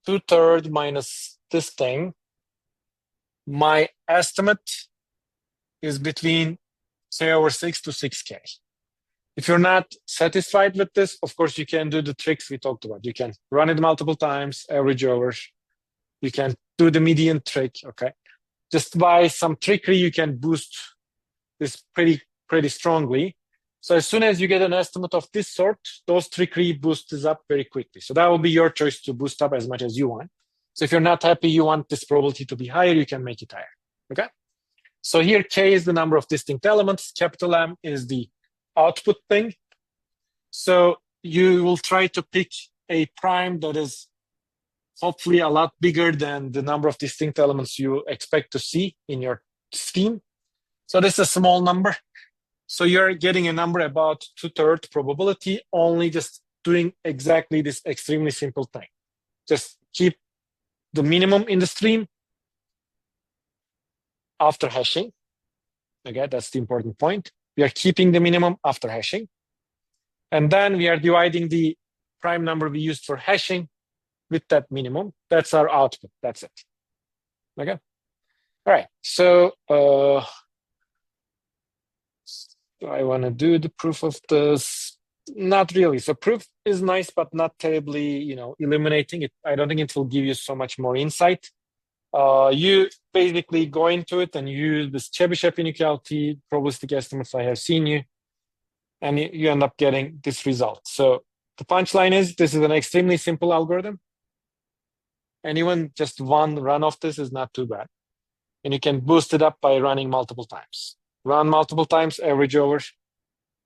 S1: 2/3 minus this thing, my estimate is between K over 6 to 6K. If you're not satisfied with this, of course, you can do the tricks we talked about. You can run it multiple times, average over. You can do the median trick, okay? Just by some trickery, you can boost this pretty strongly. So as soon as you get an estimate of this sort, those trickery boost this up very quickly. So that will be your choice to boost up as much as you want. So if you're not happy, you want this probability to be higher, you can make it higher, okay? So here, K is the number of distinct elements. Capital M is the output thing. So you will try to pick a prime that is hopefully a lot bigger than the number of distinct elements you expect to see in your scheme. So this is a small number. So you're getting a number about 2/3 probability, only just doing exactly this extremely simple thing. Just keep the minimum in the stream after hashing. Okay, that's the important point. We are keeping the minimum after hashing. And then we are dividing the prime number we used for hashing with that minimum. That's our output. That's it. Okay. All right. So I want to do the proof of this. Not really. So proof is nice, but not terribly, illuminating. I don't think it will give you so much more insight. You basically go into it and use this Chebyshev inequality, probabilistic estimates I have seen you, and you end up getting this result. So the punchline is this is an extremely simple algorithm. And even just one run of this is not too bad. And you can boost it up by running multiple times. Run multiple times, average over,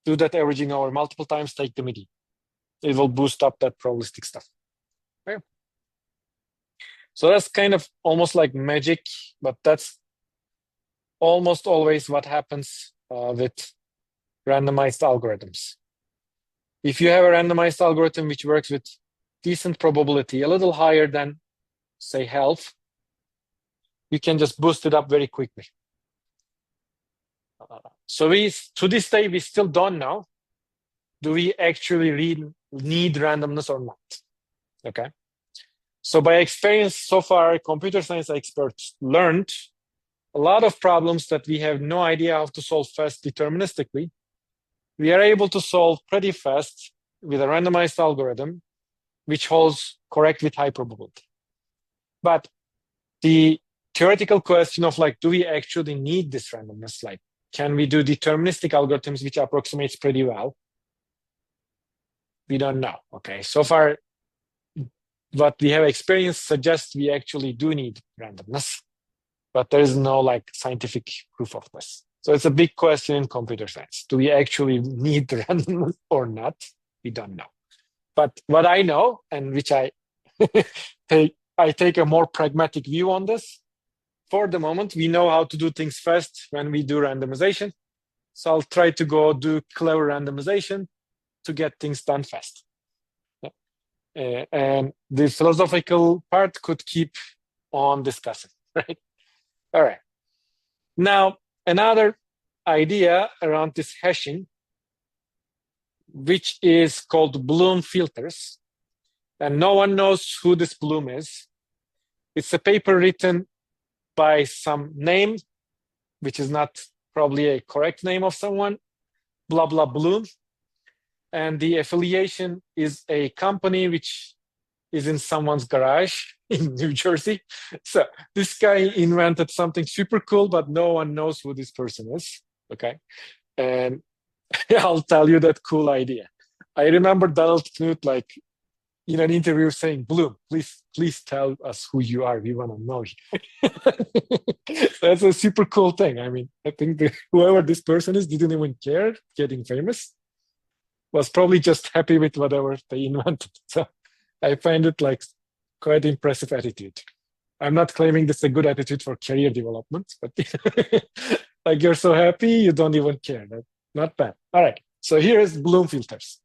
S1: do that averaging over multiple times, take the median. It will boost up that probabilistic stuff. Okay. So that's kind of almost like magic, but that's almost always what happens with randomized algorithms. If you have a randomized algorithm which works with decent probability, a little higher than, say, half, you can just boost it up very quickly. So to this day, we still don't know, do we actually need randomness or not? Okay. So by experience so far, computer science experts learned a lot of problems that we have no idea how to solve fast deterministically. We are able to solve pretty fast with a randomized algorithm, which holds correct with high probability. But the theoretical question of do we actually need this randomness? Can we do deterministic algorithms which approximates pretty well? We don't know. Okay, so far, what we have experienced suggests we actually do need randomness, but there is no scientific proof of this. So it's a big question in computer science. Do we actually need randomness or not? We don't know. But what I know, and which I take a more pragmatic view on this, for the moment, we know how to do things fast when we do randomization. So I'll try to go do clever randomization to get things done fast. And the philosophical part could keep on discussing, right? All right. Now, another idea around this hashing, which is called Bloom filters. And no one knows who this Bloom is. It's a paper written by some name, which is not probably a correct name of someone, blah, blah, Bloom. And the affiliation is a company which is in someone's garage in New Jersey. So this guy invented something super cool, but no one knows who this person is, okay? And I'll tell you that cool idea. I remember Donald Knuth, in an interview saying, Bloom, please tell us who you are. We want to know you. That's a super cool thing. I mean, I think whoever this person is didn't even care getting famous, was probably just happy with whatever they invented. So I find it quite impressive attitude. I'm not claiming this is a good attitude for career development, but you're so happy, you don't even care. Not bad. All right. So here is Bloom filters.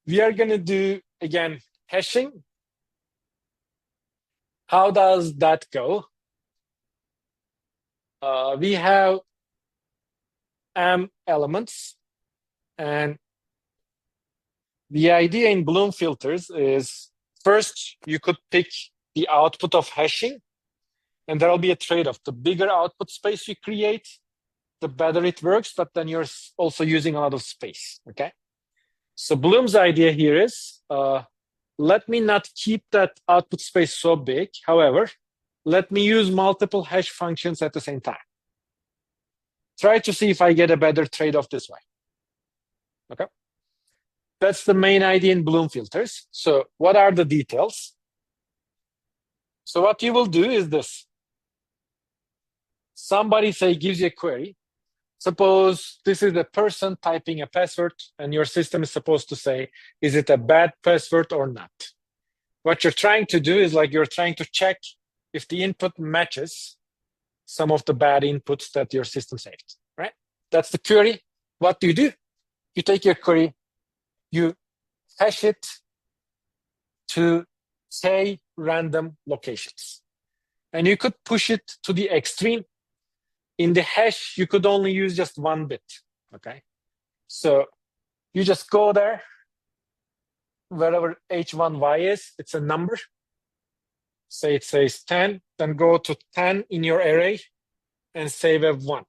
S1: We are going to do, again, hashing. How does that go? We have M elements. And the idea in Bloom filters is, first, you could pick the output of hashing, and there'll be a trade-off. The bigger output space you create, the better it works, but then you're also using a lot of space, okay? So Bloom's idea here is, let me not keep that output space so big. However, let me use multiple hash functions at the same time. Try to see if I get a better trade-off this way. Okay, that's the main idea in Bloom filters. So what are the details? So what you will do is this. Somebody gives you a query. Suppose this is a person typing a password and your system is supposed to say, is it a bad password or not? What you're trying to do is you're trying to check if the input matches some of the bad inputs that your system saved, right? That's the query. What do? You take your query, you hash it to k random locations. And you could push it to the extreme. In the hash, you could only use just one bit, okay? So you just go there, wherever h1y is, it's a number. Say it says 10, then go to 10 in your array and save a 1,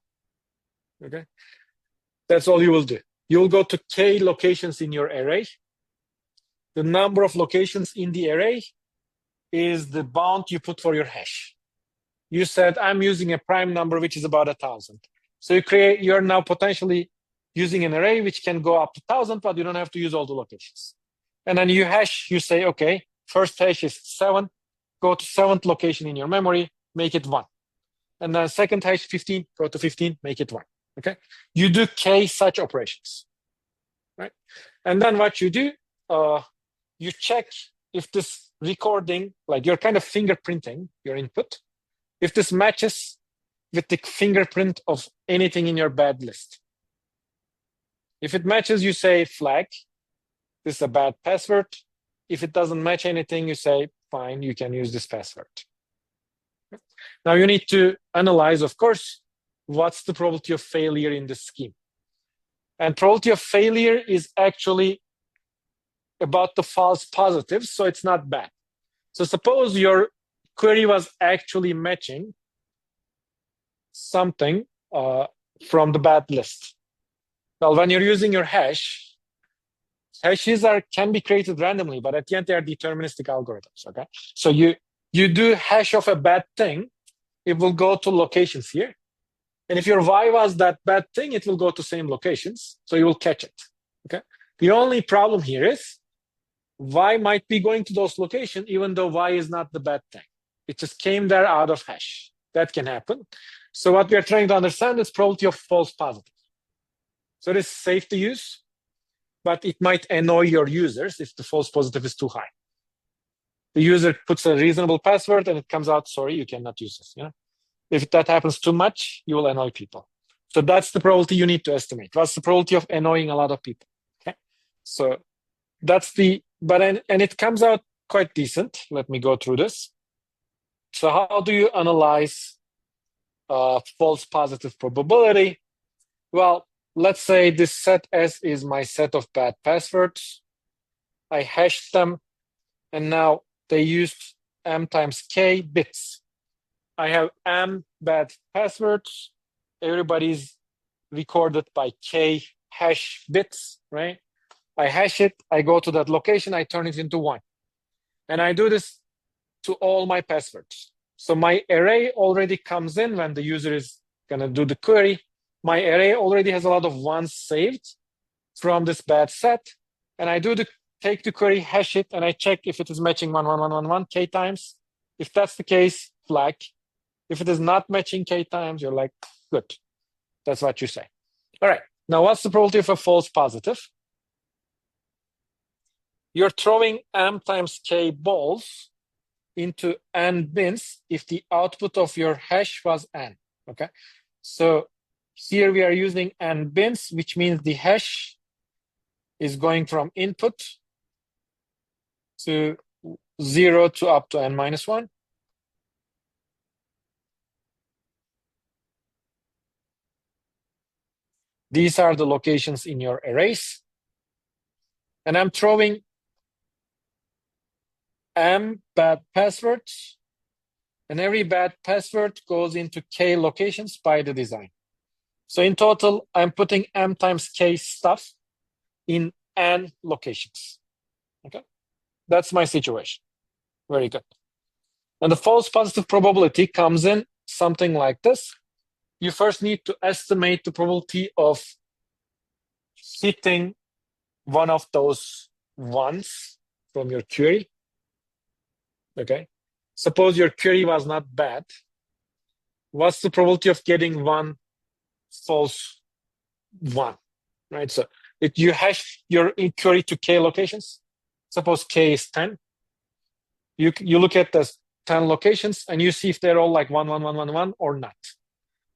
S1: okay? That's all you will do. You'll go to k locations in your array. The number of locations in the array is the bound you put for your hash. You said, I'm using a prime number, which is about 1,000. So you're now potentially using an array which can go up to 1,000, but you don't have to use all the locations. And then you hash, you say, okay, first hash is 7, go to 7th location in your memory, make it 1. And then second hash 15, go to 15, make it 1, okay? You do k such operations, right? And then what you do, you check if this recording, like you're kind of fingerprinting your input, if this matches with the fingerprint of anything in your bad list. If it matches, you say flag, this is a bad password. If it doesn't match anything, you say, fine, you can use this password. Now you need to analyze, of course, what's the probability of failure in this scheme. And probability of failure is actually about the false positives, so it's not bad. So suppose your query was actually matching something from the bad list. Well, when you're using your hash, hashes can be created randomly, but at the end they are deterministic algorithms, okay? So you do hash of a bad thing, it will go to locations here. And if your y was that bad thing, it will go to same locations, so you will catch it, okay? The only problem here is y might be going to those locations even though y is not the bad thing. It just came there out of hash. That can happen. So what we are trying to understand is probability of false positive. So it is safe to use, but it might annoy your users if the false positive is too high. The user puts a reasonable password and it comes out, sorry, you cannot use this. You know? If that happens too much, you will annoy people. So that's the probability you need to estimate. What's the probability of annoying a lot of people? Okay. So that's and it comes out quite decent. Let me go through this. So how do you analyze false positive probability? Well, let's say this set S is my set of bad passwords. I hashed them, and now they used m times k bits. I have m bad passwords. Everybody's recorded by k hash bits, right? I hash it, I go to that location, I turn it into 1. And I do this to all my passwords. So my array already comes in when the user is gonna do the query. My array already has a lot of 1s saved from this bad set. And I take the query, hash it, and I check if it is matching 1, 1, 1, 1, 1 k times. If that's the case, flag. If it is not matching k times, you're like, good. That's what you say. All right, now what's the probability of a false positive? You're throwing m times k balls into n bins if the output of your hash was n, okay? So here we are using n bins, which means the hash is going from input to 0 to up to n minus 1. These are the locations in your arrays. And I'm throwing m bad passwords, and every bad password goes into k locations by the design. So in total, I'm putting m times k stuff in n locations, okay? That's my situation. Very good. And the false positive probability comes in something like this. You first need to estimate the probability of hitting one of those ones from your query. Okay, suppose your query was not bad. What's the probability of getting one false one, right? So if you hash your query to k locations, suppose k is 10. You look at this 10 locations and you see if they're all like 1, 1, 1, 1, 1 or not.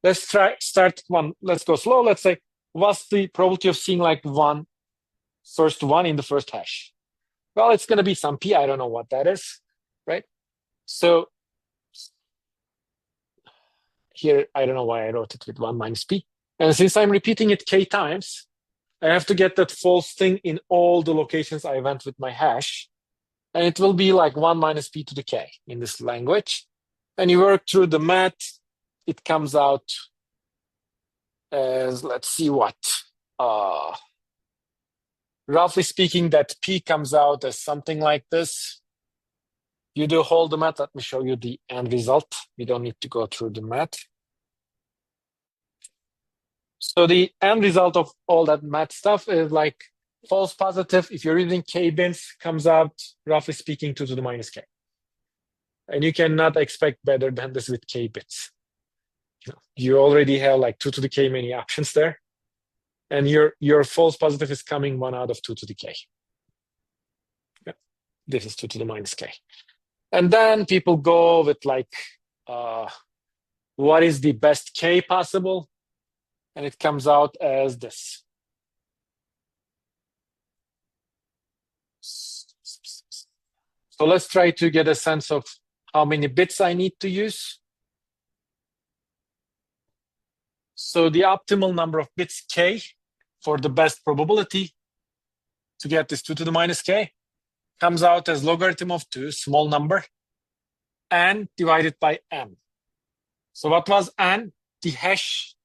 S1: Let's start one. Let's go slow. Let's say, what's the probability of seeing like first one in the first hash? Well, it's going to be some p. I don't know what that is, right? So here, I don't know why I wrote it with 1 minus p. And since I'm repeating it k times, I have to get that false thing in all the locations I went with my hash. And it will be like 1 minus p to the k in this language. And you work through the math, it comes out as, let's see what. Roughly speaking, that p comes out as something like this. You do hold the math. Let me show you the end result. You don't need to go through the math. So the end result of all that math stuff is like false positive. If you're using k bins, comes out, roughly speaking, 2 to the minus k. And you cannot expect better than this with k bits. You already have like 2 to the k many options there. And your false positive is coming 1 out of 2 to the k. Yeah. This is 2 to the minus k. And then people go with like, what is the best k possible? And it comes out as this. So let's try to get a sense of how many bits I need to use. So the optimal number of bits k for the best probability to get this 2 to the minus k comes out as logarithm of 2, small number, n divided by m. So what was n? The hash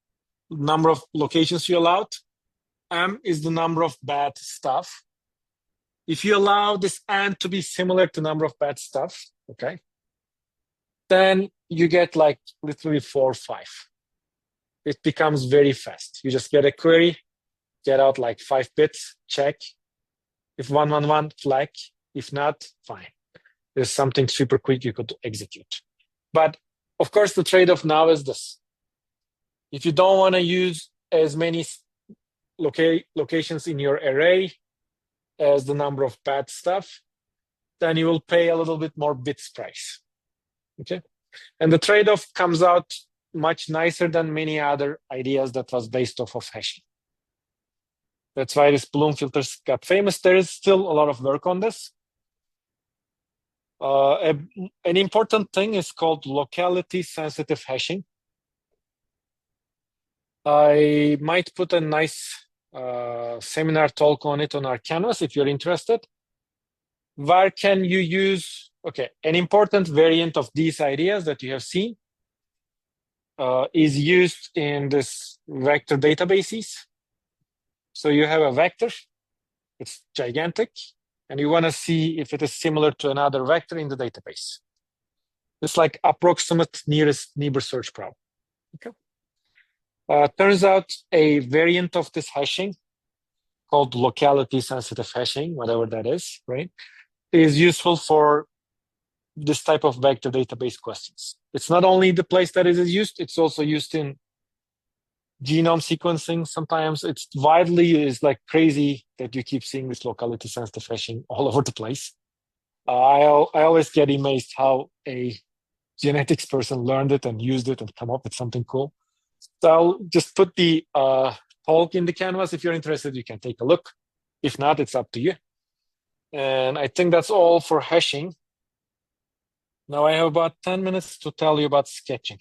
S1: number of locations you allowed. M is the number of bad stuff. If you allow this n to be similar to number of bad stuff, okay, then you get like literally 4 or 5. It becomes very fast. You just get a query, get out like 5 bits, check. If 1, 1, 1, flag. If not, fine. There's something super quick you could execute. But of course, the trade-off now is this. If you don't want to use as many locations in your array as the number of bad stuff, then you will pay a little bit more bits price. Okay? And the trade-off comes out much nicer than many other ideas that was based off of hashing. That's why this Bloom filters got famous. There is still a lot of work on this. An important thing is called locality-sensitive hashing. I might put a nice seminar talk on it on our Canvas if you're interested. Where can you use, okay, an important variant of these ideas that you have seen is used in this vector databases. So you have a vector, it's gigantic, and you want to see if it is similar to another vector in the database. It's like approximate nearest neighbor search problem. Okay. Turns out a variant of this hashing called locality-sensitive hashing, whatever that is, right, is useful for this type of vector database questions. It's not only the place that it is used, it's also used in genome sequencing. Sometimes it's widely is like crazy that you keep seeing this locality-sensitive hashing all over the place. I always get amazed how a genetics person learned it and used it and come up with something cool. So I'll just put the talk in the Canvas. If you're interested, you can take a look. If not, it's up to you. And I think that's all for hashing. Now I have about 10 minutes to tell you about sketching.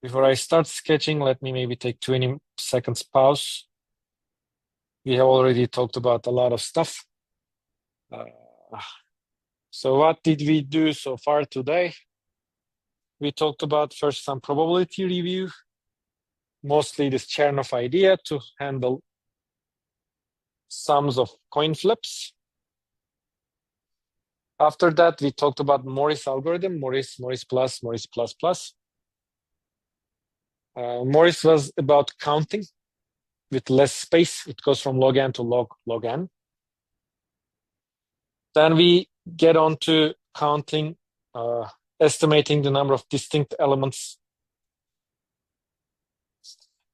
S1: Before I start sketching, let me maybe take 20 seconds pause. We have already talked about a lot of stuff. So what did we do so far today? We talked about first some probability review, mostly this Chernoff idea to handle sums of coin flips. After that, we talked about Morris algorithm, Morris plus, Morris plus plus. Morris was about counting with less space. It goes from log n to log n. Then we get on to counting, estimating the number of distinct elements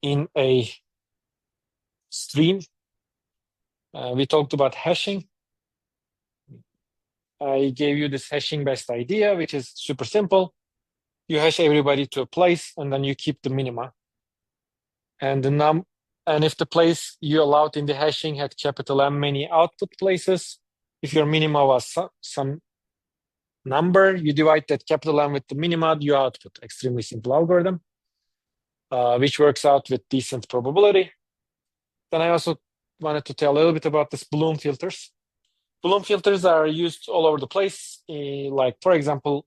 S1: in a stream. We talked about hashing. I gave you this hashing best idea, which is super simple. You hash everybody to a place, and then you keep the minima. And if the place you allowed in the hashing had capital M many output places, if your minima was some number, you divide that capital M with the minima, you output. Extremely simple algorithm, which works out with decent probability. Then I also wanted to tell a little bit about this Bloom filters. Bloom filters are used all over the place. Like, for example,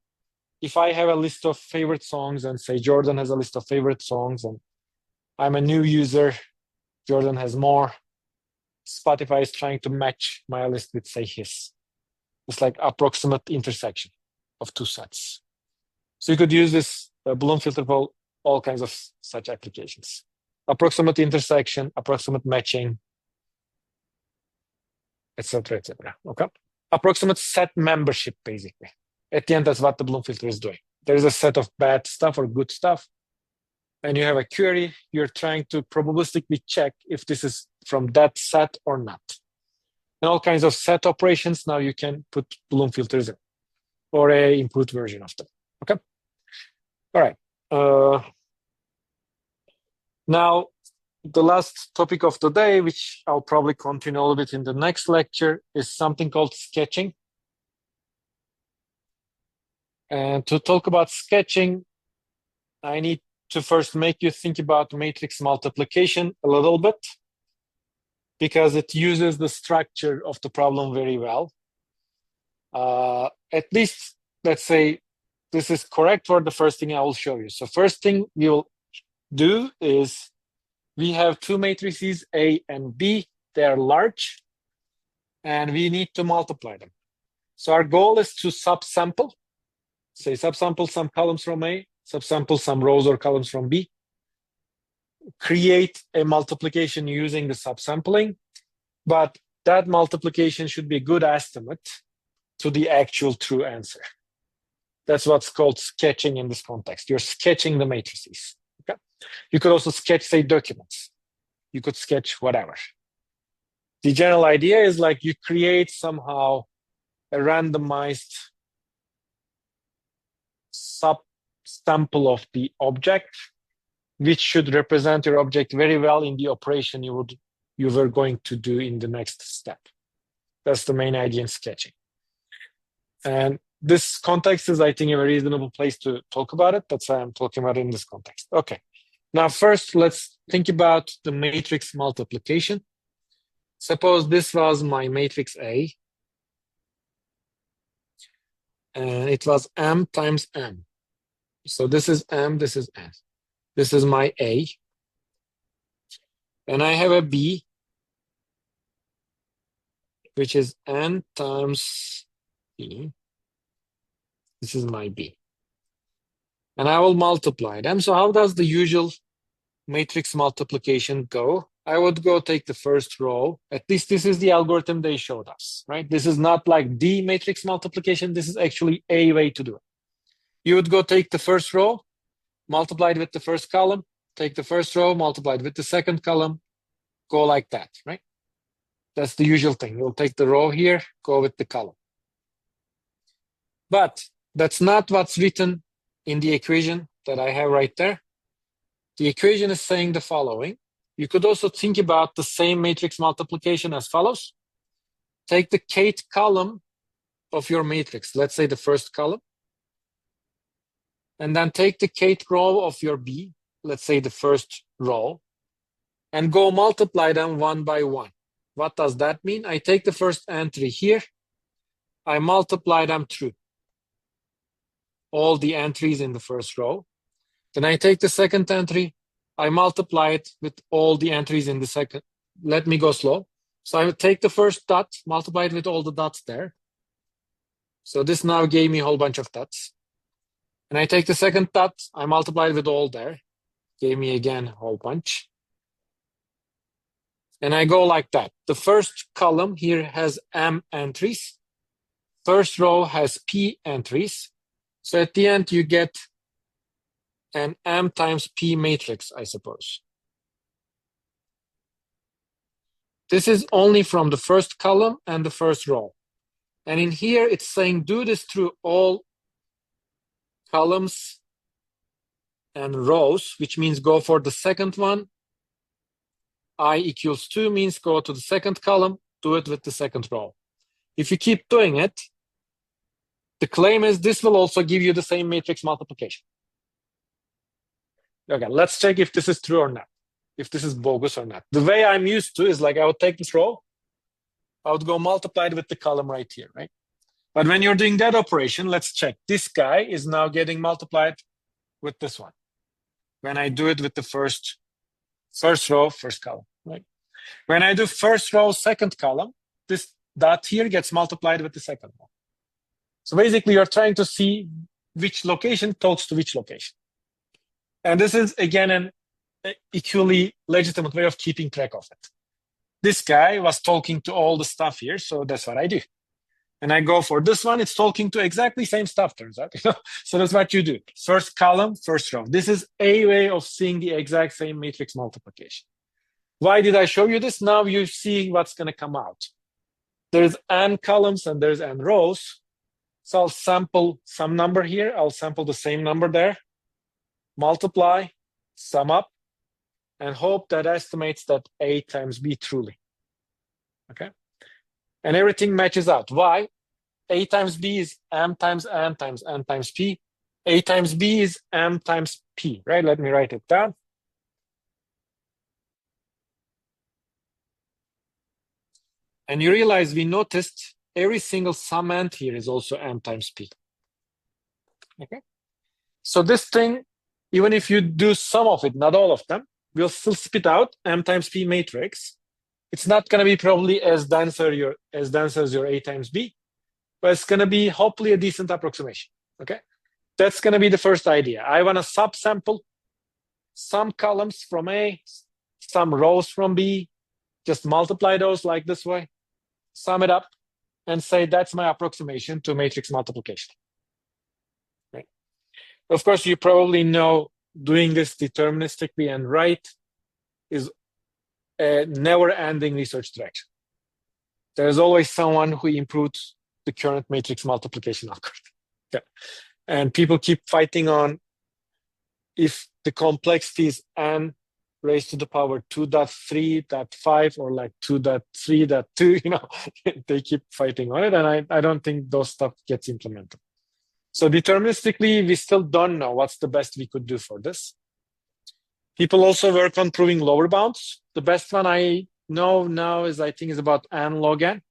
S1: if I have a list of favorite songs and say Jordan has a list of favorite songs and I'm a new user, Jordan has more, Spotify is trying to match my list with, say, his. It's like approximate intersection of two sets. So you could use this Bloom filter for all kinds of such applications. Approximate intersection, approximate matching, etc., etc. Okay. Approximate set membership, basically. At the end, that's what the Bloom filter is doing. There is a set of bad stuff or good stuff, and you have a query. You're trying to probabilistically check if this is from that set or not. And all kinds of set operations, now you can put Bloom filters in, or a improved version of them. Okay. All right. Now, the last topic of the day, which I'll probably continue a little bit in the next lecture, is something called sketching. And to talk about sketching, I need to first make you think about matrix multiplication a little bit, because it uses the structure of the problem very well. At least, let's say, this is correct for the first thing I will show you. So first thing we will do is we have two matrices, A and B. They are large, and we need to multiply them. So our goal is to subsample. Say subsample some columns from A, subsample some rows or columns from B. Create a multiplication using the subsampling, but that multiplication should be a good estimate to the actual true answer. That's what's called sketching in this context. You're sketching the matrices. Okay? You could also sketch, say, documents. You could sketch whatever. The general idea is like you create somehow a randomized subsample of the object, which should represent your object very well in the operation you were going to do in the next step. That's the main idea in sketching. And this context is, I think, a very reasonable place to talk about it. That's why I'm talking about it in this context. Okay. Now, first, let's think about the matrix multiplication. Suppose this was my matrix A, and it was M times M. So this is M, this is N. This is my A. And I have a B, which is N times E. This is my B. And I will multiply them. So how does the usual matrix multiplication go? I would go take the first row. At least this is the algorithm they showed us, right? This is not like the matrix multiplication. This is actually a way to do it. You would go take the first row, multiply it with the first column, take the first row, multiply it with the second column, go like that, right? That's the usual thing. You'll take the row here, go with the column. But that's not what's written in the equation that I have right there. The equation is saying the following. You could also think about the same matrix multiplication as follows. Take the kth column of your matrix, let's say the first column, and then take the kth row of your B, let's say the first row, and go multiply them one by one. What does that mean? I take the first entry here, I multiply them through all the entries in the first row. Then I take the second entry, I multiply it with all the entries in the second. Let me go slow. So I would take the first dot, multiply it with all the dots there. So this now gave me a whole bunch of dots. And I take the second dot, I multiply it with all there. Gave me again a whole bunch. And I go like that. The first column here has M entries. First row has P entries. So at the end, you get an M times P matrix, I suppose. This is only from the first column and the first row. And in here, it's saying do this through all columns and rows, which means go for the second one. I equals 2 means go to the second column, do it with the second row. If you keep doing it, the claim is this will also give you the same matrix multiplication. Okay, let's check if this is true or not, if this is bogus or not. The way I'm used to is like I would take this row, I would go multiply it with the column right here, right? But when you're doing that operation, let's check. This guy is now getting multiplied with this one. When I do it with the first row, first column, right? When I do first row, second column, this dot here gets multiplied with the second one. So basically, you're trying to see which location talks to which location. And this is, again, an equally legitimate way of keeping track of it. This guy was talking to all the stuff here, so that's what I do. And I go for this one, it's talking to exactly same stuff, turns out. So that's what you do. First column, first row. This is a way of seeing the exact same matrix multiplication. Why did I show you this? Now you see what's going to come out. There's n columns and there's n rows. So I'll sample some number here. I'll sample the same number there. Multiply, sum up, and hope that estimates that A times B truly. Okay? And everything matches out. Why? A times B is M times N times N times P. A times B is M times P, right? Let me write it down. And you realize we noticed every single summand here is also M times P. Okay? So this thing, even if you do some of it, not all of them, will still spit out M times P matrix. It's not going to be probably as dense as your A times B, but it's going to be hopefully a decent approximation. Okay, that's going to be the first idea. I want to subsample some columns from A, some rows from B, just multiply those like this way, sum it up, and say that's my approximation to matrix multiplication. Right? Of course, you probably know doing this deterministically and right is a never-ending research direction. There's always someone who improves the current matrix multiplication algorithm. Okay. And people keep fighting on if the complexity is n raised to the power 2.3.5 or like 2.3.2, they keep fighting on it. And I don't think those stuff gets implemented. So deterministically, we still don't know what's the best we could do for this. People also work on proving lower bounds. The best one I know now is, I think, is about n log n.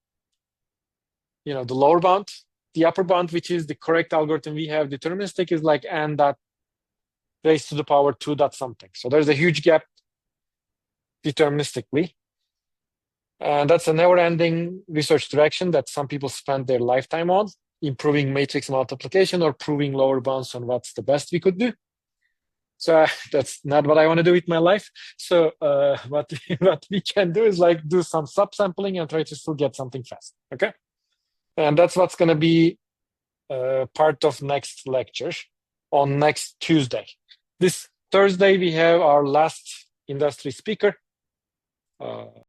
S1: The lower bound. The upper bound, which is the correct algorithm we have, deterministic, is like n dot raised to the power 2 dot something. So there's a huge gap deterministically. And that's a never-ending research direction that some people spend their lifetime on, improving matrix multiplication or proving lower bounds on what's the best we could do. So that's not what I want to do with my life. So what we can do is like do some subsampling and try to still get something fast. Okay, and that's what's going to be part of next lecture on next Tuesday. This Thursday we have our last industry speaker.